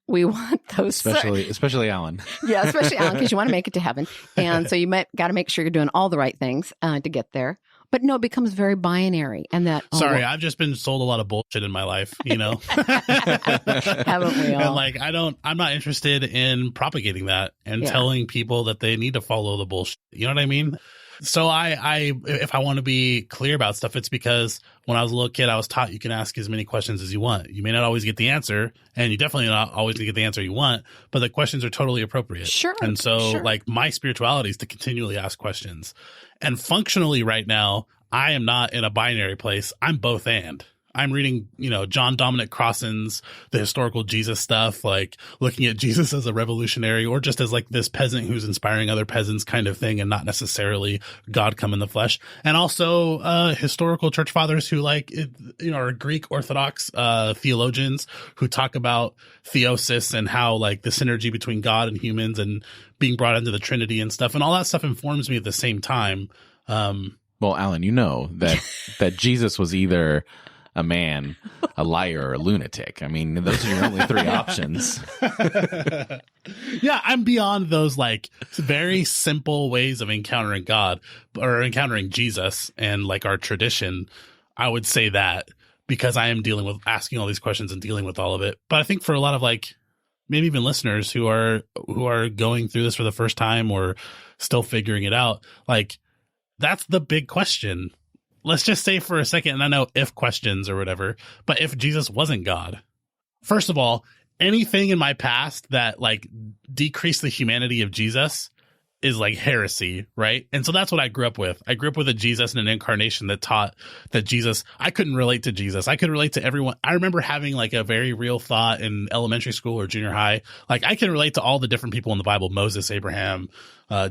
We want those, especially Alan. Yeah, especially Alan, because you want to make it to heaven, and so you got to make sure you're doing all the right things to get there. But no, it becomes very binary, and that. I've just been sold a lot of bullshit in my life, Haven't we all? And like, I'm not interested in propagating that and telling people that they need to follow the bullshit. You know what I mean? So if I want to be clear about stuff, it's because when I was a little kid, I was taught you can ask as many questions as you want. You may not always get the answer, and you definitely not always get the answer you want, but the questions are totally appropriate. Sure. And so sure. like my spirituality is to continually ask questions. And functionally right now, I am not in a binary place. I'm both and. I'm reading, John Dominic Crossan's The Historical Jesus stuff, like looking at Jesus as a revolutionary or just as like this peasant who's inspiring other peasants kind of thing and not necessarily God come in the flesh. And also historical church fathers who are Greek Orthodox theologians who talk about theosis and how like the synergy between God and humans and being brought into the Trinity and stuff. And all that stuff informs me at the same time. Well, Alan, you know that Jesus was either a man, a liar, or a lunatic. I mean, those are your only three options. Yeah, I'm beyond those like very simple ways of encountering God or encountering Jesus and like our tradition. I would say that because I am dealing with asking all these questions and dealing with all of it. But I think for a lot of like maybe even listeners who are going through this for the first time or still figuring it out, like that's the big question. Let's just say for a second, and I know if questions or whatever, but if Jesus wasn't God, first of all, anything in my past that like decreased the humanity of Jesus is like heresy, right? And so that's what I grew up with. I grew up with a Jesus and an incarnation that taught that Jesus, I couldn't relate to Jesus. I could relate to everyone. I remember having like a very real thought in elementary school or junior high. Like I can relate to all the different people in the Bible, Moses, Abraham,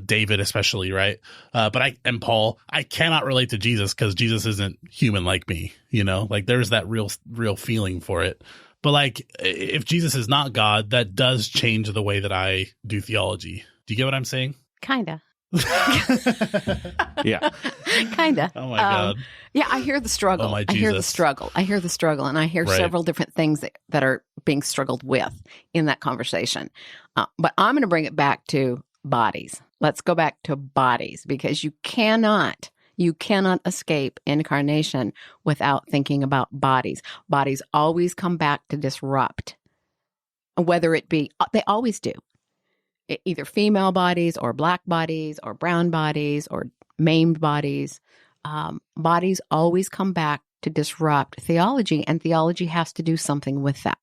David, especially, right? And Paul, I cannot relate to Jesus because Jesus isn't human like me, like there's that real feeling for it. But like, if Jesus is not God, that does change the way that I do theology. Do you get what I'm saying? Kinda. Yeah. Kinda. Oh my God. Yeah, I hear the struggle. Oh my I hear the Jesus. struggle. And I hear Right. several different things that are being struggled with in that conversation. But I'm going to bring it back to bodies. Let's go back to bodies because you cannot escape incarnation without thinking about bodies. Bodies always come back to disrupt, whether it be, they always do. Either female bodies or black bodies or brown bodies or maimed bodies. Bodies always come back to disrupt theology, and theology has to do something with that.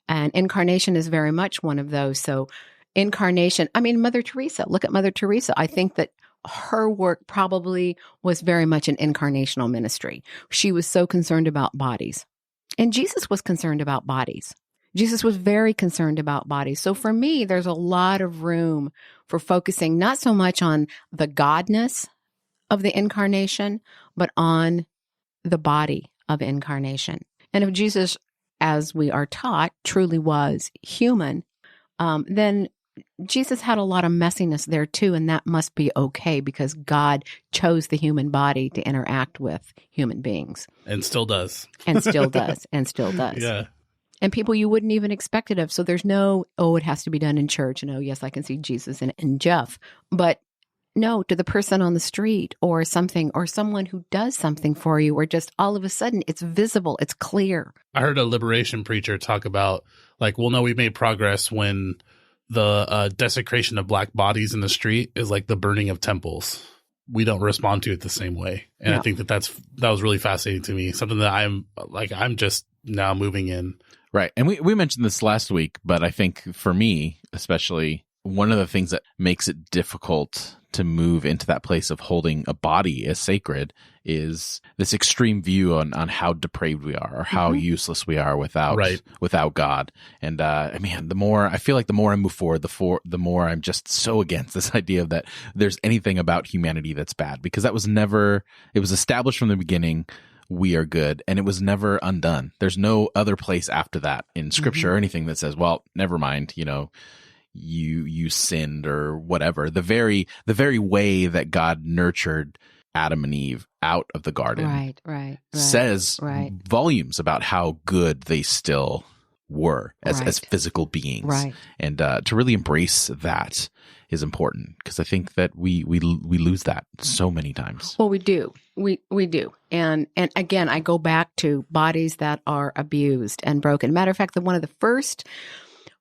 And incarnation is very much one of those. So incarnation, Mother Teresa, look at Mother Teresa. I think that her work probably was very much an incarnational ministry. She was so concerned about bodies. And Jesus was concerned about bodies. Jesus was very concerned about bodies. So for me, there's a lot of room for focusing not so much on the godness of the incarnation, but on the body of incarnation. And if Jesus, as we are taught, truly was human, then Jesus had a lot of messiness there too, and that must be okay because God chose the human body to interact with human beings. And still does. And still does. And still does. Yeah. And people you wouldn't even expect it of. So there's no, it has to be done in church. And yes, I can see Jesus in Jeff. But no, to the person on the street or something, or someone who does something for you, or just all of a sudden it's visible, it's clear. I heard a liberation preacher talk about like, well, no, we made progress when the desecration of black bodies in the street is like the burning of temples. We don't respond to it the same way. And No. I think that was really fascinating to me. Something that I'm just now moving in. Right. And we mentioned this last week, but I think for me, especially, one of the things that makes it difficult to move into that place of holding a body as sacred is this extreme view on how depraved we are or how useless we are without God. And the more I move forward, the more I'm just so against this idea that there's anything about humanity that's bad, because it was established from the beginning. We are good, and it was never undone. There's no other place after that in scripture or anything that says, well, never mind, you sinned or whatever. The very way that God nurtured Adam and Eve out of the garden says volumes about how good they still were as physical beings. Right. And to really embrace that is important, because I think that we lose that so many times. Well, we do. We do. And again, I go back to bodies that are abused and broken. Matter of fact, one of the first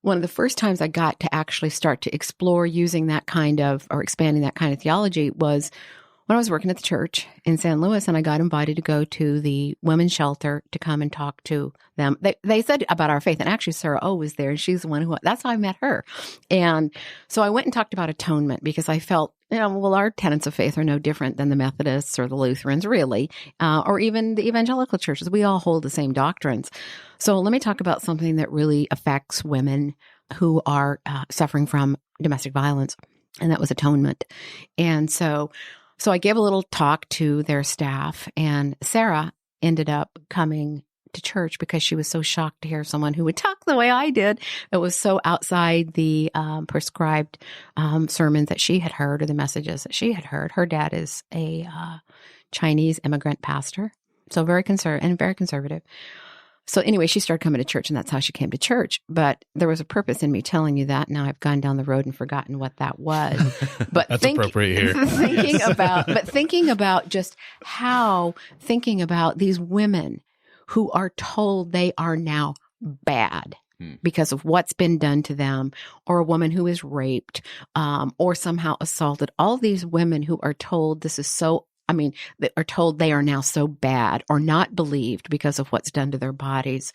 one of the first times I got to actually start to explore using that kind of, or expanding that kind of theology was when I was working at the church in San Luis, and I got invited to go to the women's shelter to come and talk to them. They said about our faith, and actually Sarah O was there, and she's the one who, that's how I met her. And so I went and talked about atonement because I felt, well, our tenets of faith are no different than the Methodists or the Lutherans, really, or even the evangelical churches. We all hold the same doctrines. So let me talk about something that really affects women who are suffering from domestic violence, and that was atonement. And so I gave a little talk to their staff, and Sarah ended up coming to church because she was so shocked to hear someone who would talk the way I did. It was so outside the prescribed sermons that she had heard or the messages that she had heard. Her dad is a Chinese immigrant pastor, so very conservative. So anyway, she started coming to church, and that's how she came to church. But there was a purpose in me telling you that. Now I've gone down the road and forgotten what that was. But that's appropriate here. Thinking about just how thinking about these women who are told they are now bad because of what's been done to them, or a woman who is raped, or somehow assaulted. All these women who are told this is so. That are told they are now so bad or not believed because of what's done to their bodies,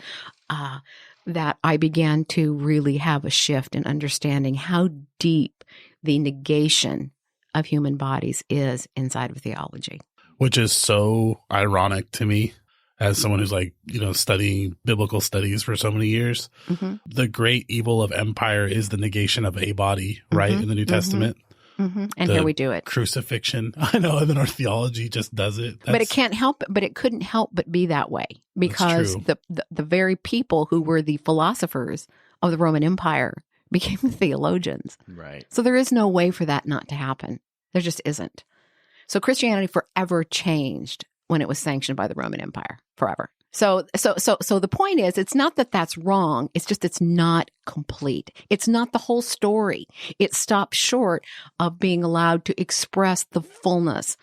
that I began to really have a shift in understanding how deep the negation of human bodies is inside of theology. Which is so ironic to me as someone who's studying biblical studies for so many years. Mm-hmm. The great evil of empire is the negation of a body, right? In the New Testament. Mm-hmm. And here we do it. Crucifixion. I know. And then our theology just does it. But it can't help, but it couldn't help but be that way because the very people who were the philosophers of the Roman Empire became the theologians. Right. So there is no way for that not to happen. There just isn't. So Christianity forever changed when it was sanctioned by the Roman Empire. Forever. So the point is, it's not that that's wrong. It's just, it's not complete. It's not the whole story. It stops short of being allowed to express the fullness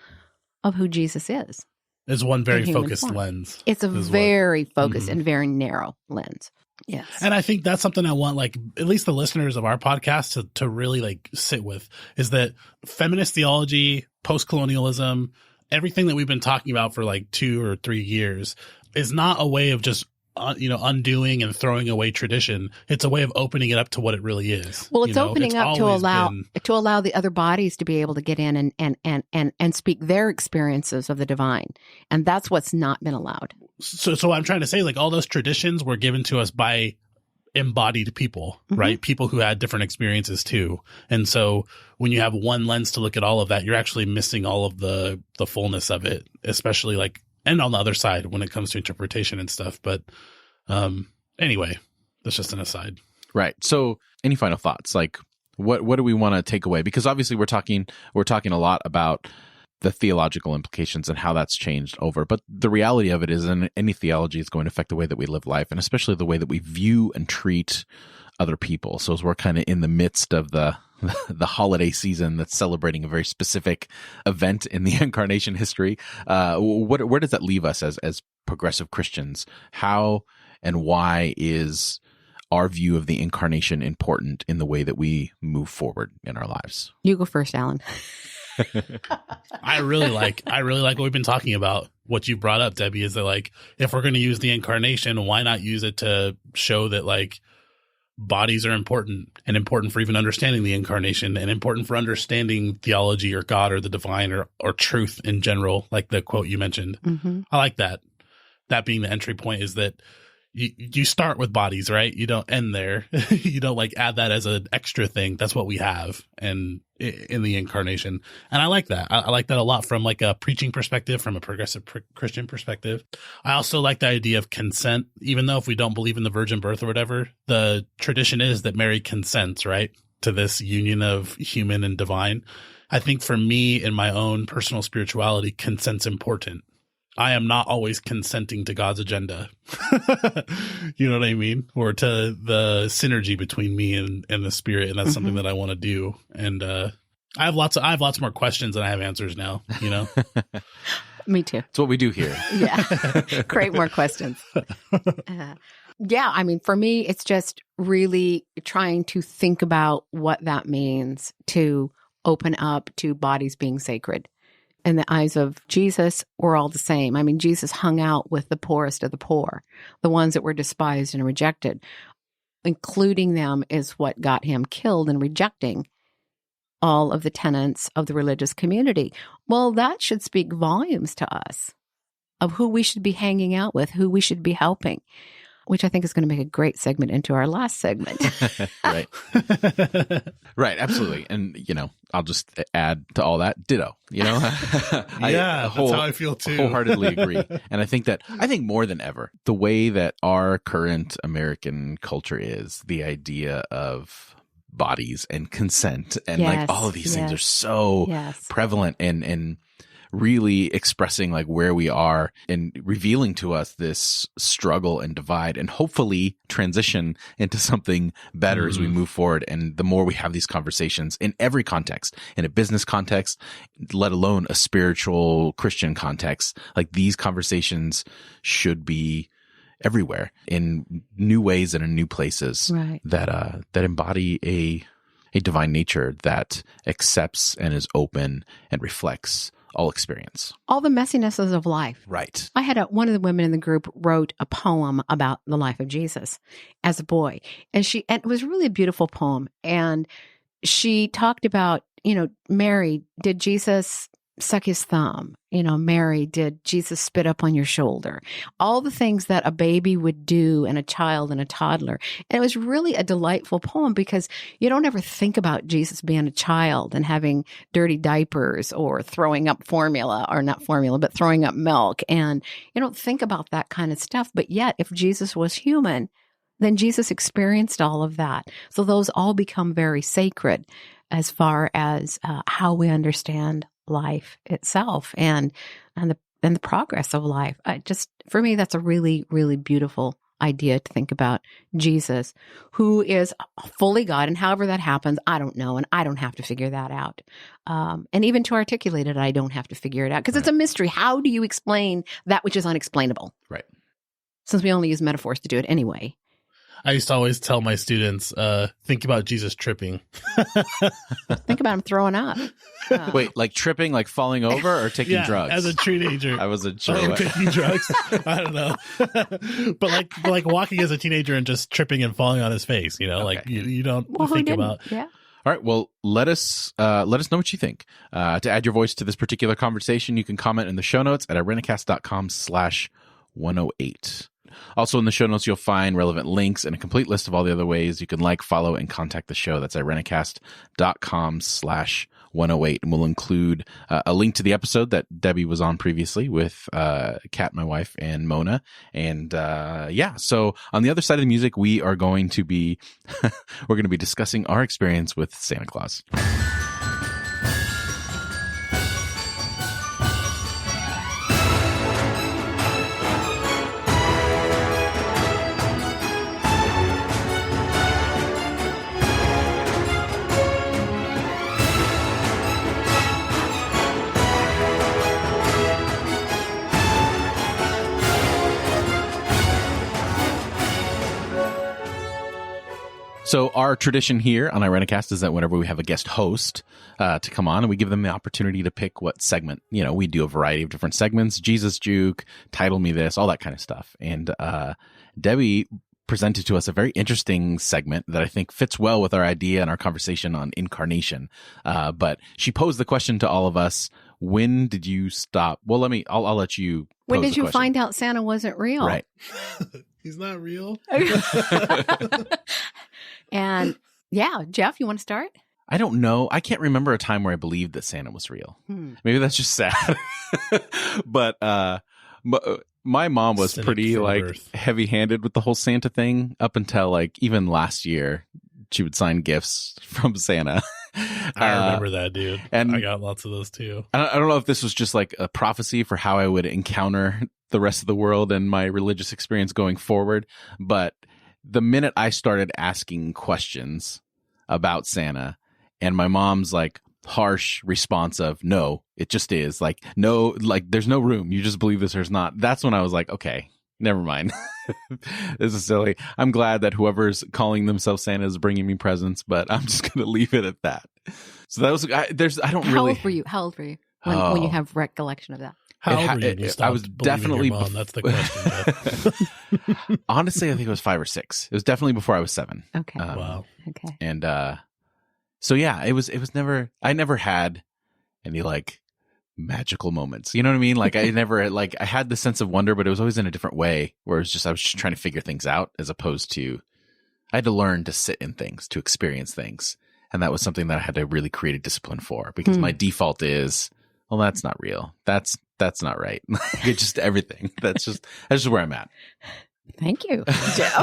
of who Jesus is. It's one very focused lens. It's a very focused and very narrow lens. Yes. And I think that's something I want, at least the listeners of our podcast to really sit with, is that feminist theology, postcolonialism, everything that we've been talking about for 2 or 3 years is not a way of just, undoing and throwing away tradition. It's a way of opening it up to what it really is. Well, it's opening up to allow the other bodies to be able to get in and speak their experiences of the divine. And that's what's not been allowed. So I'm trying to say, all those traditions were given to us by embodied people, right? People who had different experiences too. And so when you have one lens to look at all of that, you're actually missing all of the fullness of it, especially and on the other side when it comes to interpretation and stuff. But anyway, that's just an aside. Right. So any final thoughts? What do we want to take away? Because obviously we're talking a lot about the theological implications and how that's changed over. But the reality of it is, any theology is going to affect the way that we live life, and especially the way that we view and treat other people. So as we're kind of in the midst of the holiday season that's celebrating a very specific event in the incarnation history, where does that leave us as progressive Christians? How and why is our view of the incarnation important in the way that we move forward in our lives? You go first, Alan. I really like what we've been talking about. What you brought up, Debbie, is that if we're going to use the incarnation, why not use it to show that bodies are important, and important for even understanding the incarnation, and important for understanding theology or God or the divine or truth in general, like the quote you mentioned. Mm-hmm. I like that. That being the entry point is that you start with bodies, right? You don't end there. You don't add that as an extra thing. That's what we have in the incarnation. And I like that. I like that a lot from a preaching perspective, from a progressive Christian perspective. I also like the idea of consent, even though if we don't believe in the virgin birth or whatever, the tradition is that Mary consents, right, to this union of human and divine. I think for me, in my own personal spirituality, consent's important. I am not always consenting to God's agenda. You know what I mean? Or to the synergy between me and the Spirit. And that's something that I want to do. And I have lots more questions than I have answers now, Me too. It's what we do here. Yeah. Create more questions. Yeah, I mean, for me, it's just really trying to think about what that means to open up to bodies being sacred. In the eyes of Jesus, we're all the same. I mean, Jesus hung out with the poorest of the poor, the ones that were despised and rejected. Including them is what got him killed in rejecting all of the tenets of the religious community. Well, that should speak volumes to us of who we should be hanging out with, who we should be helping, which I think is going to make a great segment into our last segment. Right. Right. Absolutely. And, I'll just add to all that, ditto, that's how I feel too. Wholeheartedly agree. And I think more than ever, the way that our current American culture is, the idea of bodies and consent and like all of these things are so prevalent and really expressing like where we are and revealing to us this struggle and divide and hopefully transition into something better as we move forward. And the more we have these conversations in every context, in a business context, let alone a spiritual Christian context, like these conversations should be everywhere in new ways and in new places that embody a divine nature that accepts and is open and reflects all experience. All the messinesses of life. Right. I had one of the women in the group wrote a poem about the life of Jesus as a boy. And it was really a beautiful poem. And she talked about, Mary, did Jesus suck his thumb? Mary, did Jesus spit up on your shoulder? All the things that a baby would do and a child and a toddler. And it was really a delightful poem because you don't ever think about Jesus being a child and having dirty diapers or throwing up formula, or not formula, but throwing up milk. And you don't think about that kind of stuff. But yet, if Jesus was human, then Jesus experienced all of that. So those all become very sacred as far as how we understand life itself and the progress of life. For me, that's a really, really beautiful idea to think about Jesus, who is fully God. And however that happens, I don't know. And I don't have to figure that out. And even to articulate it, I don't have to figure it out because it's a mystery. How do you explain that which is unexplainable? Right. Since we only use metaphors to do it anyway. I used to always tell my students, think about Jesus tripping. Think about him throwing up. Wait, like tripping, like falling over or taking drugs? As a teenager. I wasn't sure. Taking drugs. I don't know. But like walking as a teenager and just tripping and falling on his face, like you don't think about. Yeah. All right. Well, let us know what you think. To add your voice to this particular conversation, you can comment in the show notes at IRENCAST.com/108. Also in the show notes, you'll find relevant links and a complete list of all the other ways you can follow, and contact the show. That's IRENCAST.com/108. And we'll include a link to the episode that Debbie was on previously with Kat, my wife, and Mona. And so on the other side of the music, we are going to be we're going to be discussing our experience with Santa Claus. So our tradition here on IRENCAST is that whenever we have a guest host to come on, and we give them the opportunity to pick what segment, we do a variety of different segments, Jesus Juke, Title Me This, all that kind of stuff. And Debbie presented to us a very interesting segment that I think fits well with our idea and our conversation on incarnation. But she posed the question to all of us, when did you stop? Well, I'll let you When did you find out Santa wasn't real? Right. He's not real. And Jeff, you want to start? I don't know. I can't remember a time where I believed that Santa was real. Maybe that's just sad. But my mom was pretty heavy-handed with the whole Santa thing up until even last year. She would sign gifts from Santa. I remember that, dude. And I got lots of those too. I don't know if this was just like a prophecy for how I would encounter the rest of the world and my religious experience going forward. But the minute I started asking questions about Santa, and my mom's harsh response of, no, it just is, no, there's no room. You just believe this or it's not. That's when I was like, okay, Never mind. This is silly. I'm glad that whoever's calling themselves Santa is bringing me presents, but I'm just going to leave it at that. So that was, I don't really. How old were you when you have recollection of that? How old were you when you stopped I was definitely believing your mom? That's the question. Honestly, I think it was 5 or 6. It was definitely before I was 7. Okay. Wow. Okay. And so yeah, it was never. I never had any like magical moments. You know what I mean? Like I never I had the sense of wonder, but it was always in a different way. Where I was just trying to figure things out, as opposed to I had to learn to sit in things, to experience things, and that was something that I had to really create a discipline for, because my default is, well, that's not real. That's not right. It's just everything. That's just where I'm at. Thank you, Jeff.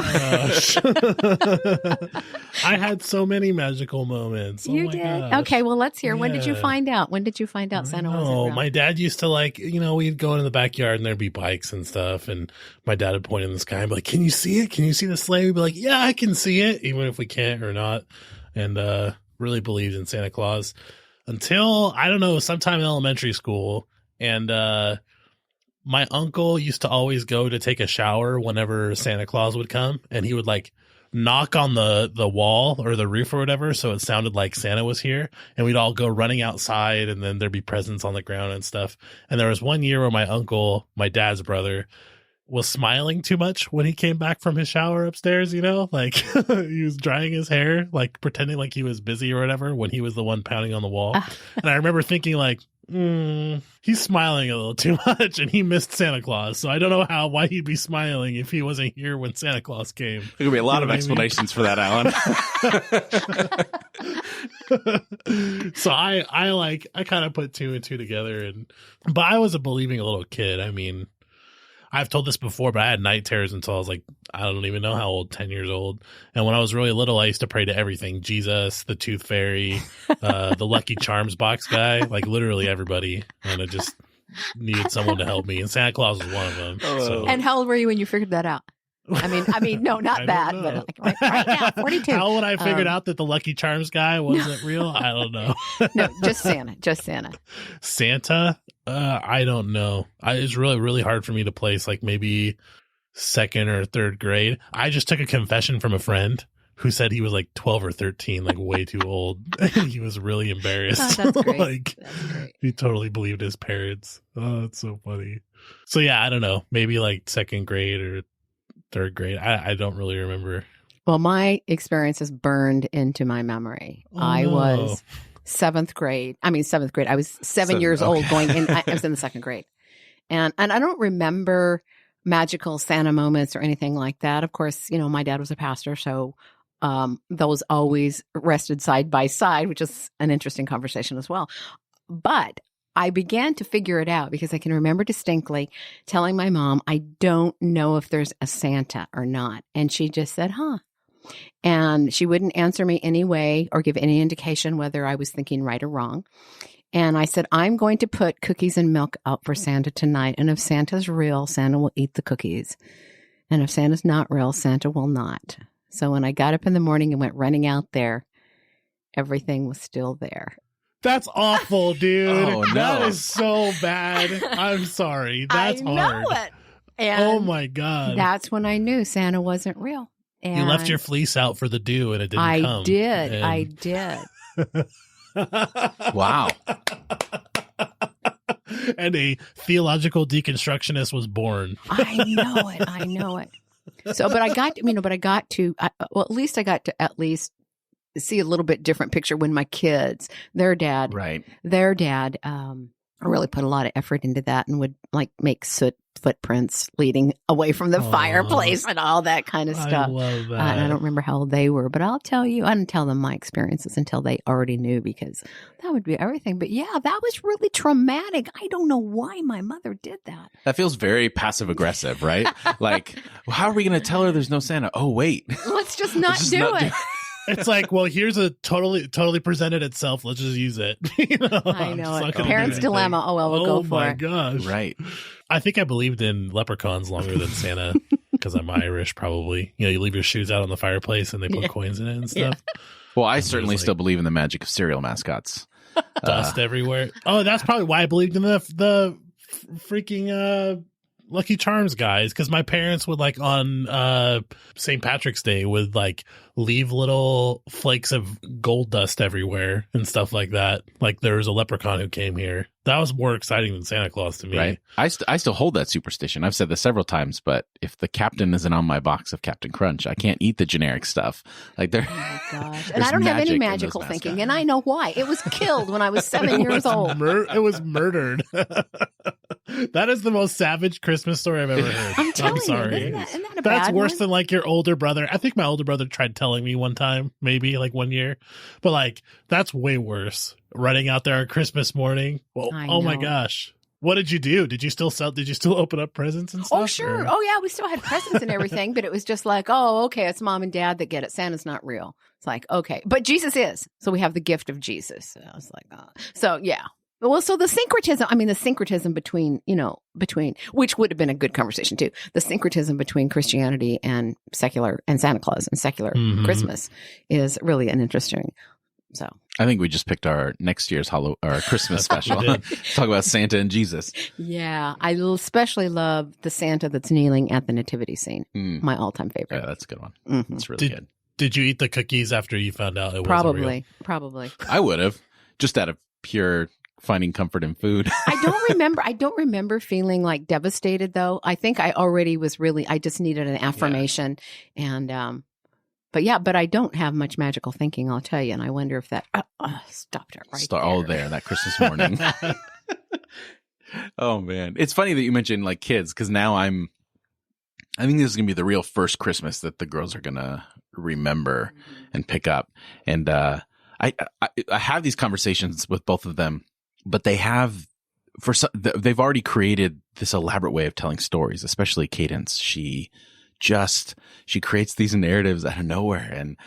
I had so many magical moments. You did? Gosh. Okay, well, let's hear. When did you find out? Santa wasn't real? My dad used to we'd go into the backyard and there'd be bikes and stuff. And my dad would point in the sky and be like, can you see it? Can you see the sleigh? We'd be like, yeah, I can see it, even if we can't or not. And really believed in Santa Claus until, I don't know, sometime in elementary school. And my uncle used to always go to take a shower whenever Santa Claus would come, and he would like knock on the wall or the roof or whatever, so it sounded like Santa was here, and we'd all go running outside, and then there'd be presents on the ground and stuff. And there was one year where my uncle, my dad's brother, was smiling too much when he came back from his shower upstairs, like he was drying his hair, like pretending like he was busy or whatever, when he was the one pounding on the wall. And I remember thinking like, he's smiling a little too much, and he missed Santa Claus. So I don't know why he'd be smiling if he wasn't here when Santa Claus came. There could be a lot of explanations for that, Alan. So I kind of put 2 and 2 together, but I was a believing little kid. I mean, I've told this before, but I had night terrors until I was like, I don't even know how old, 10 years old. And when I was really little, I used to pray to everything. Jesus, the Tooth Fairy, the Lucky Charms box guy, like literally everybody. And I just needed someone to help me. And Santa Claus was one of them. So. And how old were you when you figured that out? I mean, no, not that, but like right now, 42. How would I figured out that the Lucky Charms guy wasn't real? I don't know. No, just Santa. Santa? I don't know. It's really, really hard for me to place, like maybe 2nd or 3rd grade. I just took a confession from a friend who said he was like 12 or 13, like way too old. He was really embarrassed. Oh, that's great. That's great. He totally believed his parents. Oh, that's so funny. So yeah, I don't know. Maybe like 2nd grade or 3rd grade. I don't really remember. Well, my experience is burned into my memory. Oh, I was 7th grade. I was 7 years old going in. I was in the 2nd grade. And I don't remember magical Santa moments or anything like that. Of course, my dad was a pastor, so those always rested side by side, which is an interesting conversation as well. But I began to figure it out because I can remember distinctly telling my mom, I don't know if there's a Santa or not. And she just said, huh. And she wouldn't answer me anyway or give any indication whether I was thinking right or wrong. And I said, I'm going to put cookies and milk out for Santa tonight. And if Santa's real, Santa will eat the cookies. And if Santa's not real, Santa will not. So when I got up in the morning and went running out there, everything was still there. That's awful, dude. Oh, no. That is so bad. I'm sorry. That's hard. I know it. And oh, my God. That's when I knew Santa wasn't real. And you left your fleece out for the dew, and it didn't come. I did. Wow. And a theological deconstructionist was born. I know it. So, but I got to at least see a little bit different picture when my kids, their dad really put a lot of effort into that and would like make soot footprints leading away from the fireplace and all that kind of stuff. I love that. And I don't remember how old they were, but I'll tell you, I didn't tell them my experiences until they already knew, because that would be everything. But yeah, that was really traumatic. I don't know why my mother did that. That feels very passive aggressive, right? Like, well, how are we going to tell her there's no Santa? Oh, wait. Let's just not do it. It's like, well, here's a totally presented itself. Let's just use it. I know it. Parents' dilemma. Oh, well, we'll go for it. Oh, my gosh. Right. I think I believed in leprechauns longer than Santa because I'm Irish, probably. You leave your shoes out on the fireplace and they put coins in it and stuff. Yeah. Well, I certainly still believe in the magic of cereal mascots. Dust everywhere. Oh, that's probably why I believed in the freaking Lucky Charms guys, because my parents would like on St. Patrick's Day would like leave little flakes of gold dust everywhere and stuff like that. Like there was a leprechaun who came here. That was more exciting than Santa Claus to me. Right. I still hold that superstition. I've said this several times, but if the captain isn't on my box of Captain Crunch, I can't eat the generic stuff. Like there. Oh my gosh! And I don't have any magical thinking, and I know why. It was killed when I was 7 years old. It was murdered. That is the most savage Christmas story I've ever heard. I'm telling sorry. you, isn't that a That's bad worse one? than like your older brother. I think my older brother tried telling me one time, maybe like 1 year, but like that's way worse. Running out there on Christmas morning. Well, oh my gosh. What did you do? Did you still open up presents and stuff? Oh, sure. Oh, yeah. We still had presents and everything, but it was just like, oh, okay. It's mom and dad that get it. Santa's not real. It's like, okay. But Jesus is. So we have the gift of Jesus. So I was like, oh. So, yeah. Well, so the syncretism between, which would have been a good conversation too. The syncretism between Christianity and secular and Santa Claus and secular Christmas is really an interesting. So I think we just picked our next year's Christmas special. Talk about Santa and Jesus. Yeah, I especially love the Santa that's kneeling at the nativity scene. My all-time favorite. Yeah, that's a good one. Mm-hmm. That's really good. Did you eat the cookies after you found out it wasn't real? Probably. I would have, just out of pure finding comfort in food. I don't remember feeling like devastated though. I think I already was I just needed an affirmation and but I don't have much magical thinking, I'll tell you. And I wonder if that stopped it right there. Oh, there, that Christmas morning. Oh, man. It's funny that you mentioned like kids, because now I think this is going to be the real first Christmas that the girls are going to remember and pick up. And I have these conversations with both of them, but they've already created this elaborate way of telling stories, especially Cadence. She creates these narratives out of nowhere, and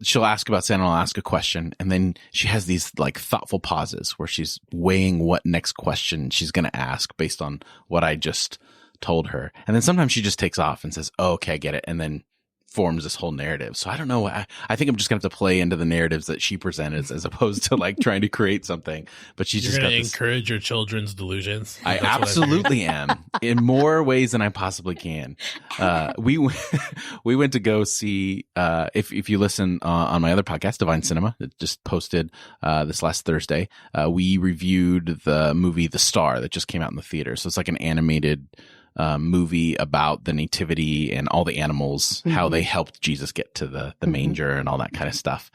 she'll ask about Santa, I'll ask a question, and then she has these like thoughtful pauses where she's weighing what next question she's going to ask based on what I just told her. And then sometimes she just takes off and says, oh, okay, I get it. And then forms this whole narrative. So I don't know. I think I'm just going to have to play into the narratives that she presented as opposed to like trying to create something. But she's just got this. Encourage your children's delusions. I absolutely am, in more ways than I possibly can. We went to go see, if you listen on my other podcast, Divine Cinema, that just posted this last Thursday, we reviewed the movie The Star that just came out in the theater. So it's like an animated movie about the nativity and all the animals, how they helped Jesus get to the manger and all that kind of stuff.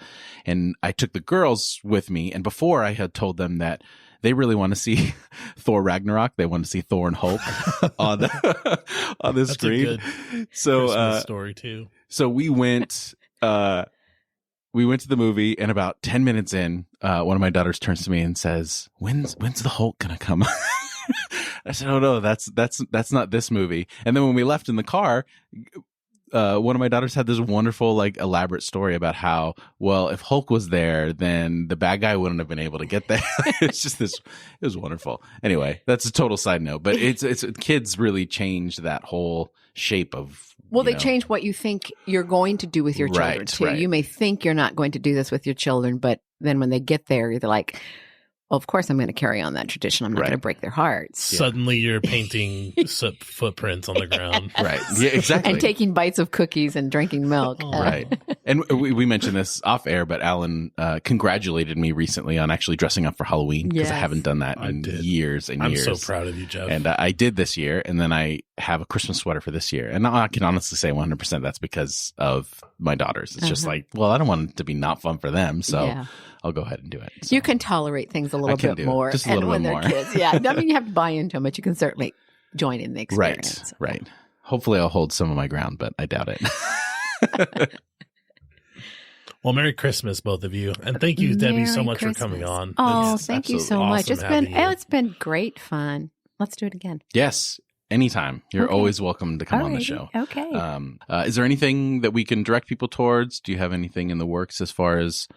And I took the girls with me, and before I had told them that they really want to see Thor Ragnarok. They want to see Thor and Hulk on the screen. A good so Christmas story too. So we went to the movie, and about 10 minutes in, one of my daughters turns to me and says, "When's the Hulk gonna come?" I said, "Oh no, that's not this movie." And then when we left in the car, one of my daughters had this wonderful, like, elaborate story about how, well, if Hulk was there, then the bad guy wouldn't have been able to get there. It's just it was wonderful. Anyway, that's a total side note, but it's kids really changed that whole shape of. Well, they change what you think you're going to do with your children too. Right. You may think you're not going to do this with your children, but then when they get there, they're like, well, of course I'm going to carry on that tradition. I'm not going to break their hearts. Suddenly you're painting footprints on the ground. Right. Yeah, exactly. And taking bites of cookies and drinking milk. Right. And we mentioned this off air, but Alan congratulated me recently on actually dressing up for Halloween, because I haven't done that in years and years. I'm so proud of you, Jeff. And I did this year, and then I have a Christmas sweater for this year. And I can honestly say 100% that's because of my daughters. It's just like, well, I don't want it to be not fun for them, so I'll go ahead and do it. So. You can tolerate things a little bit more. Just a little bit more. Kids. Yeah. I mean, you have to buy into them, but you can certainly join in the experience. Right. Hopefully I'll hold some of my ground, but I doubt it. Well, Merry Christmas, both of you. And thank you, Debbie, so much for coming on. Oh, thank you so much. Awesome It's been great fun. Let's do it again. Yes. Anytime. You're always welcome to come on the show. Okay. Is there anything that we can direct people towards? Do you have anything in the works as far as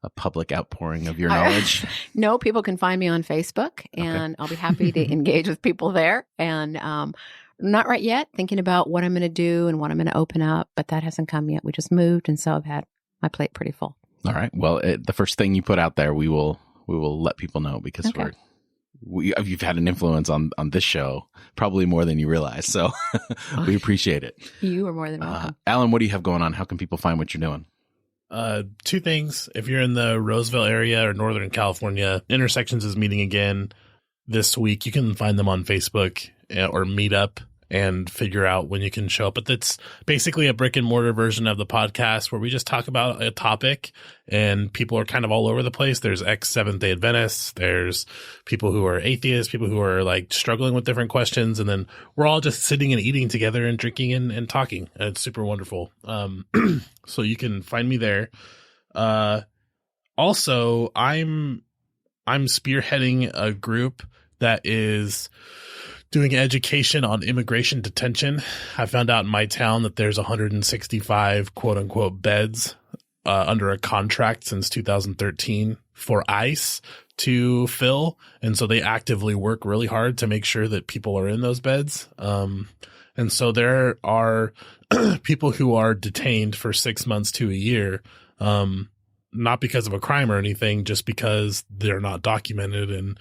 a public outpouring of your knowledge? No, people can find me on Facebook, and I'll be happy to engage with people there. And not right yet, thinking about what I'm going to do and what I'm going to open up, but that hasn't come yet. We just moved, and so I've had my plate pretty full. All right. Well, the first thing you put out there, we will let people know, because you've had an influence on this show, probably more than you realize. So we appreciate it. You are more than welcome. Alan, what do you have going on? How can people find what you're doing? Two things. If you're in the Roseville area or Northern California, Intersections is meeting again this week. You can find them on Facebook or Meetup and figure out when you can show up. But that's basically a brick and mortar version of the podcast where we just talk about a topic and people are kind of all over the place. There's ex-Seventh-day Adventists. There's people who are atheists, people who are like struggling with different questions. And then we're all just sitting and eating together and drinking and talking. And it's super wonderful. So you can find me there. Also, I'm spearheading a group that is doing education on immigration detention. I found out in my town that there's 165 quote unquote beds under a contract since 2013 for ICE to fill. And so they actively work really hard to make sure that people are in those beds. And so there are people who are detained for 6 months to a year, not because of a crime or anything, just because they're not documented and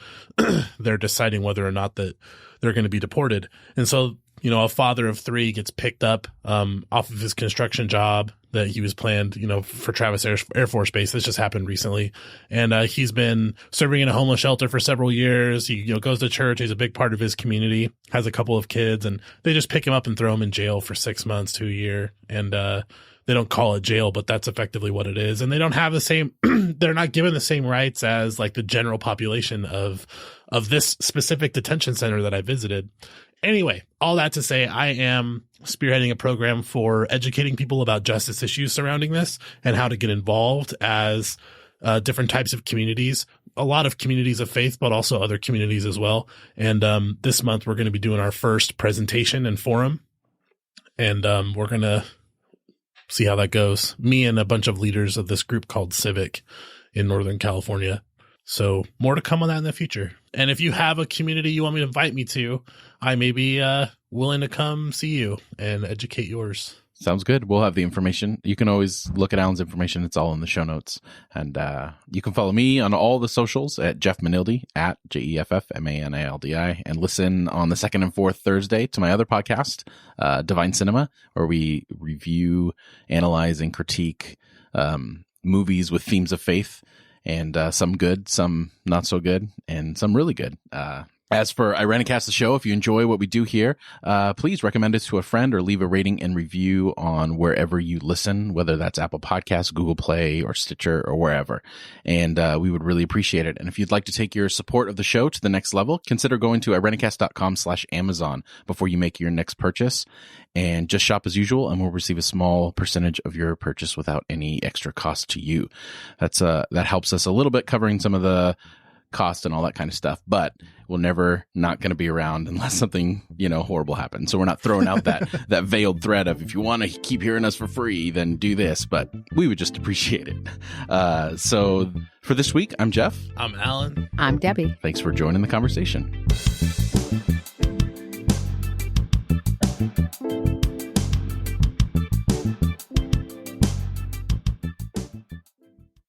they're deciding whether or not that they're going to be deported. And so, you know, a father of three gets picked up off of his construction job that he was planned, you know, for Travis Air Force Base. This just happened recently. And he's been serving in a homeless shelter for several years. He, you know, goes to church. He's a big part of his community, has a couple of kids, and they just pick him up and throw him in jail for 6 months to a year. And they don't call it jail, but that's effectively what it is. And they don't have the same, they're not given the same rights as like the general population of this specific detention center that I visited. Anyway, all that to say, I am spearheading a program for educating people about justice issues surrounding this and how to get involved as different types of communities, a lot of communities of faith, but also other communities as well. And this month, we're going to be doing our first presentation and forum. And we're going to see how that goes. Me and a bunch of leaders of this group called Civic in Northern California. So more to come on that in the future. And if you have a community you want me to invite me to, I may be willing to come see you and educate yours. Sounds good. We'll have the information. You can always look at Alan's information. It's all in the show notes. And you can follow me on all the socials at Jeff Manildi, at JEFFMANILDI, and listen on the second and fourth Thursday to my other podcast, Divine Cinema, where we review, analyze, and critique movies with themes of faith, and some good, some not so good, and some really good. As for IRENCAST, the show, if you enjoy what we do here, please recommend us to a friend or leave a rating and review on wherever you listen, whether that's Apple Podcasts, Google Play, or Stitcher, or wherever. And we would really appreciate it. And if you'd like to take your support of the show to the next level, consider going to irenicast.com/Amazon before you make your next purchase. And just shop as usual, and we'll receive a small percentage of your purchase without any extra cost to you. That helps us a little bit, covering some of the cost and all that kind of stuff, but we're never not going to be around unless something, you know, horrible happens. So we're not throwing out that veiled thread of, if you want to keep hearing us for free, then do this, but we would just appreciate it. So for this week, I'm Jeff. I'm Alan. I'm Debbie. Thanks for joining the conversation.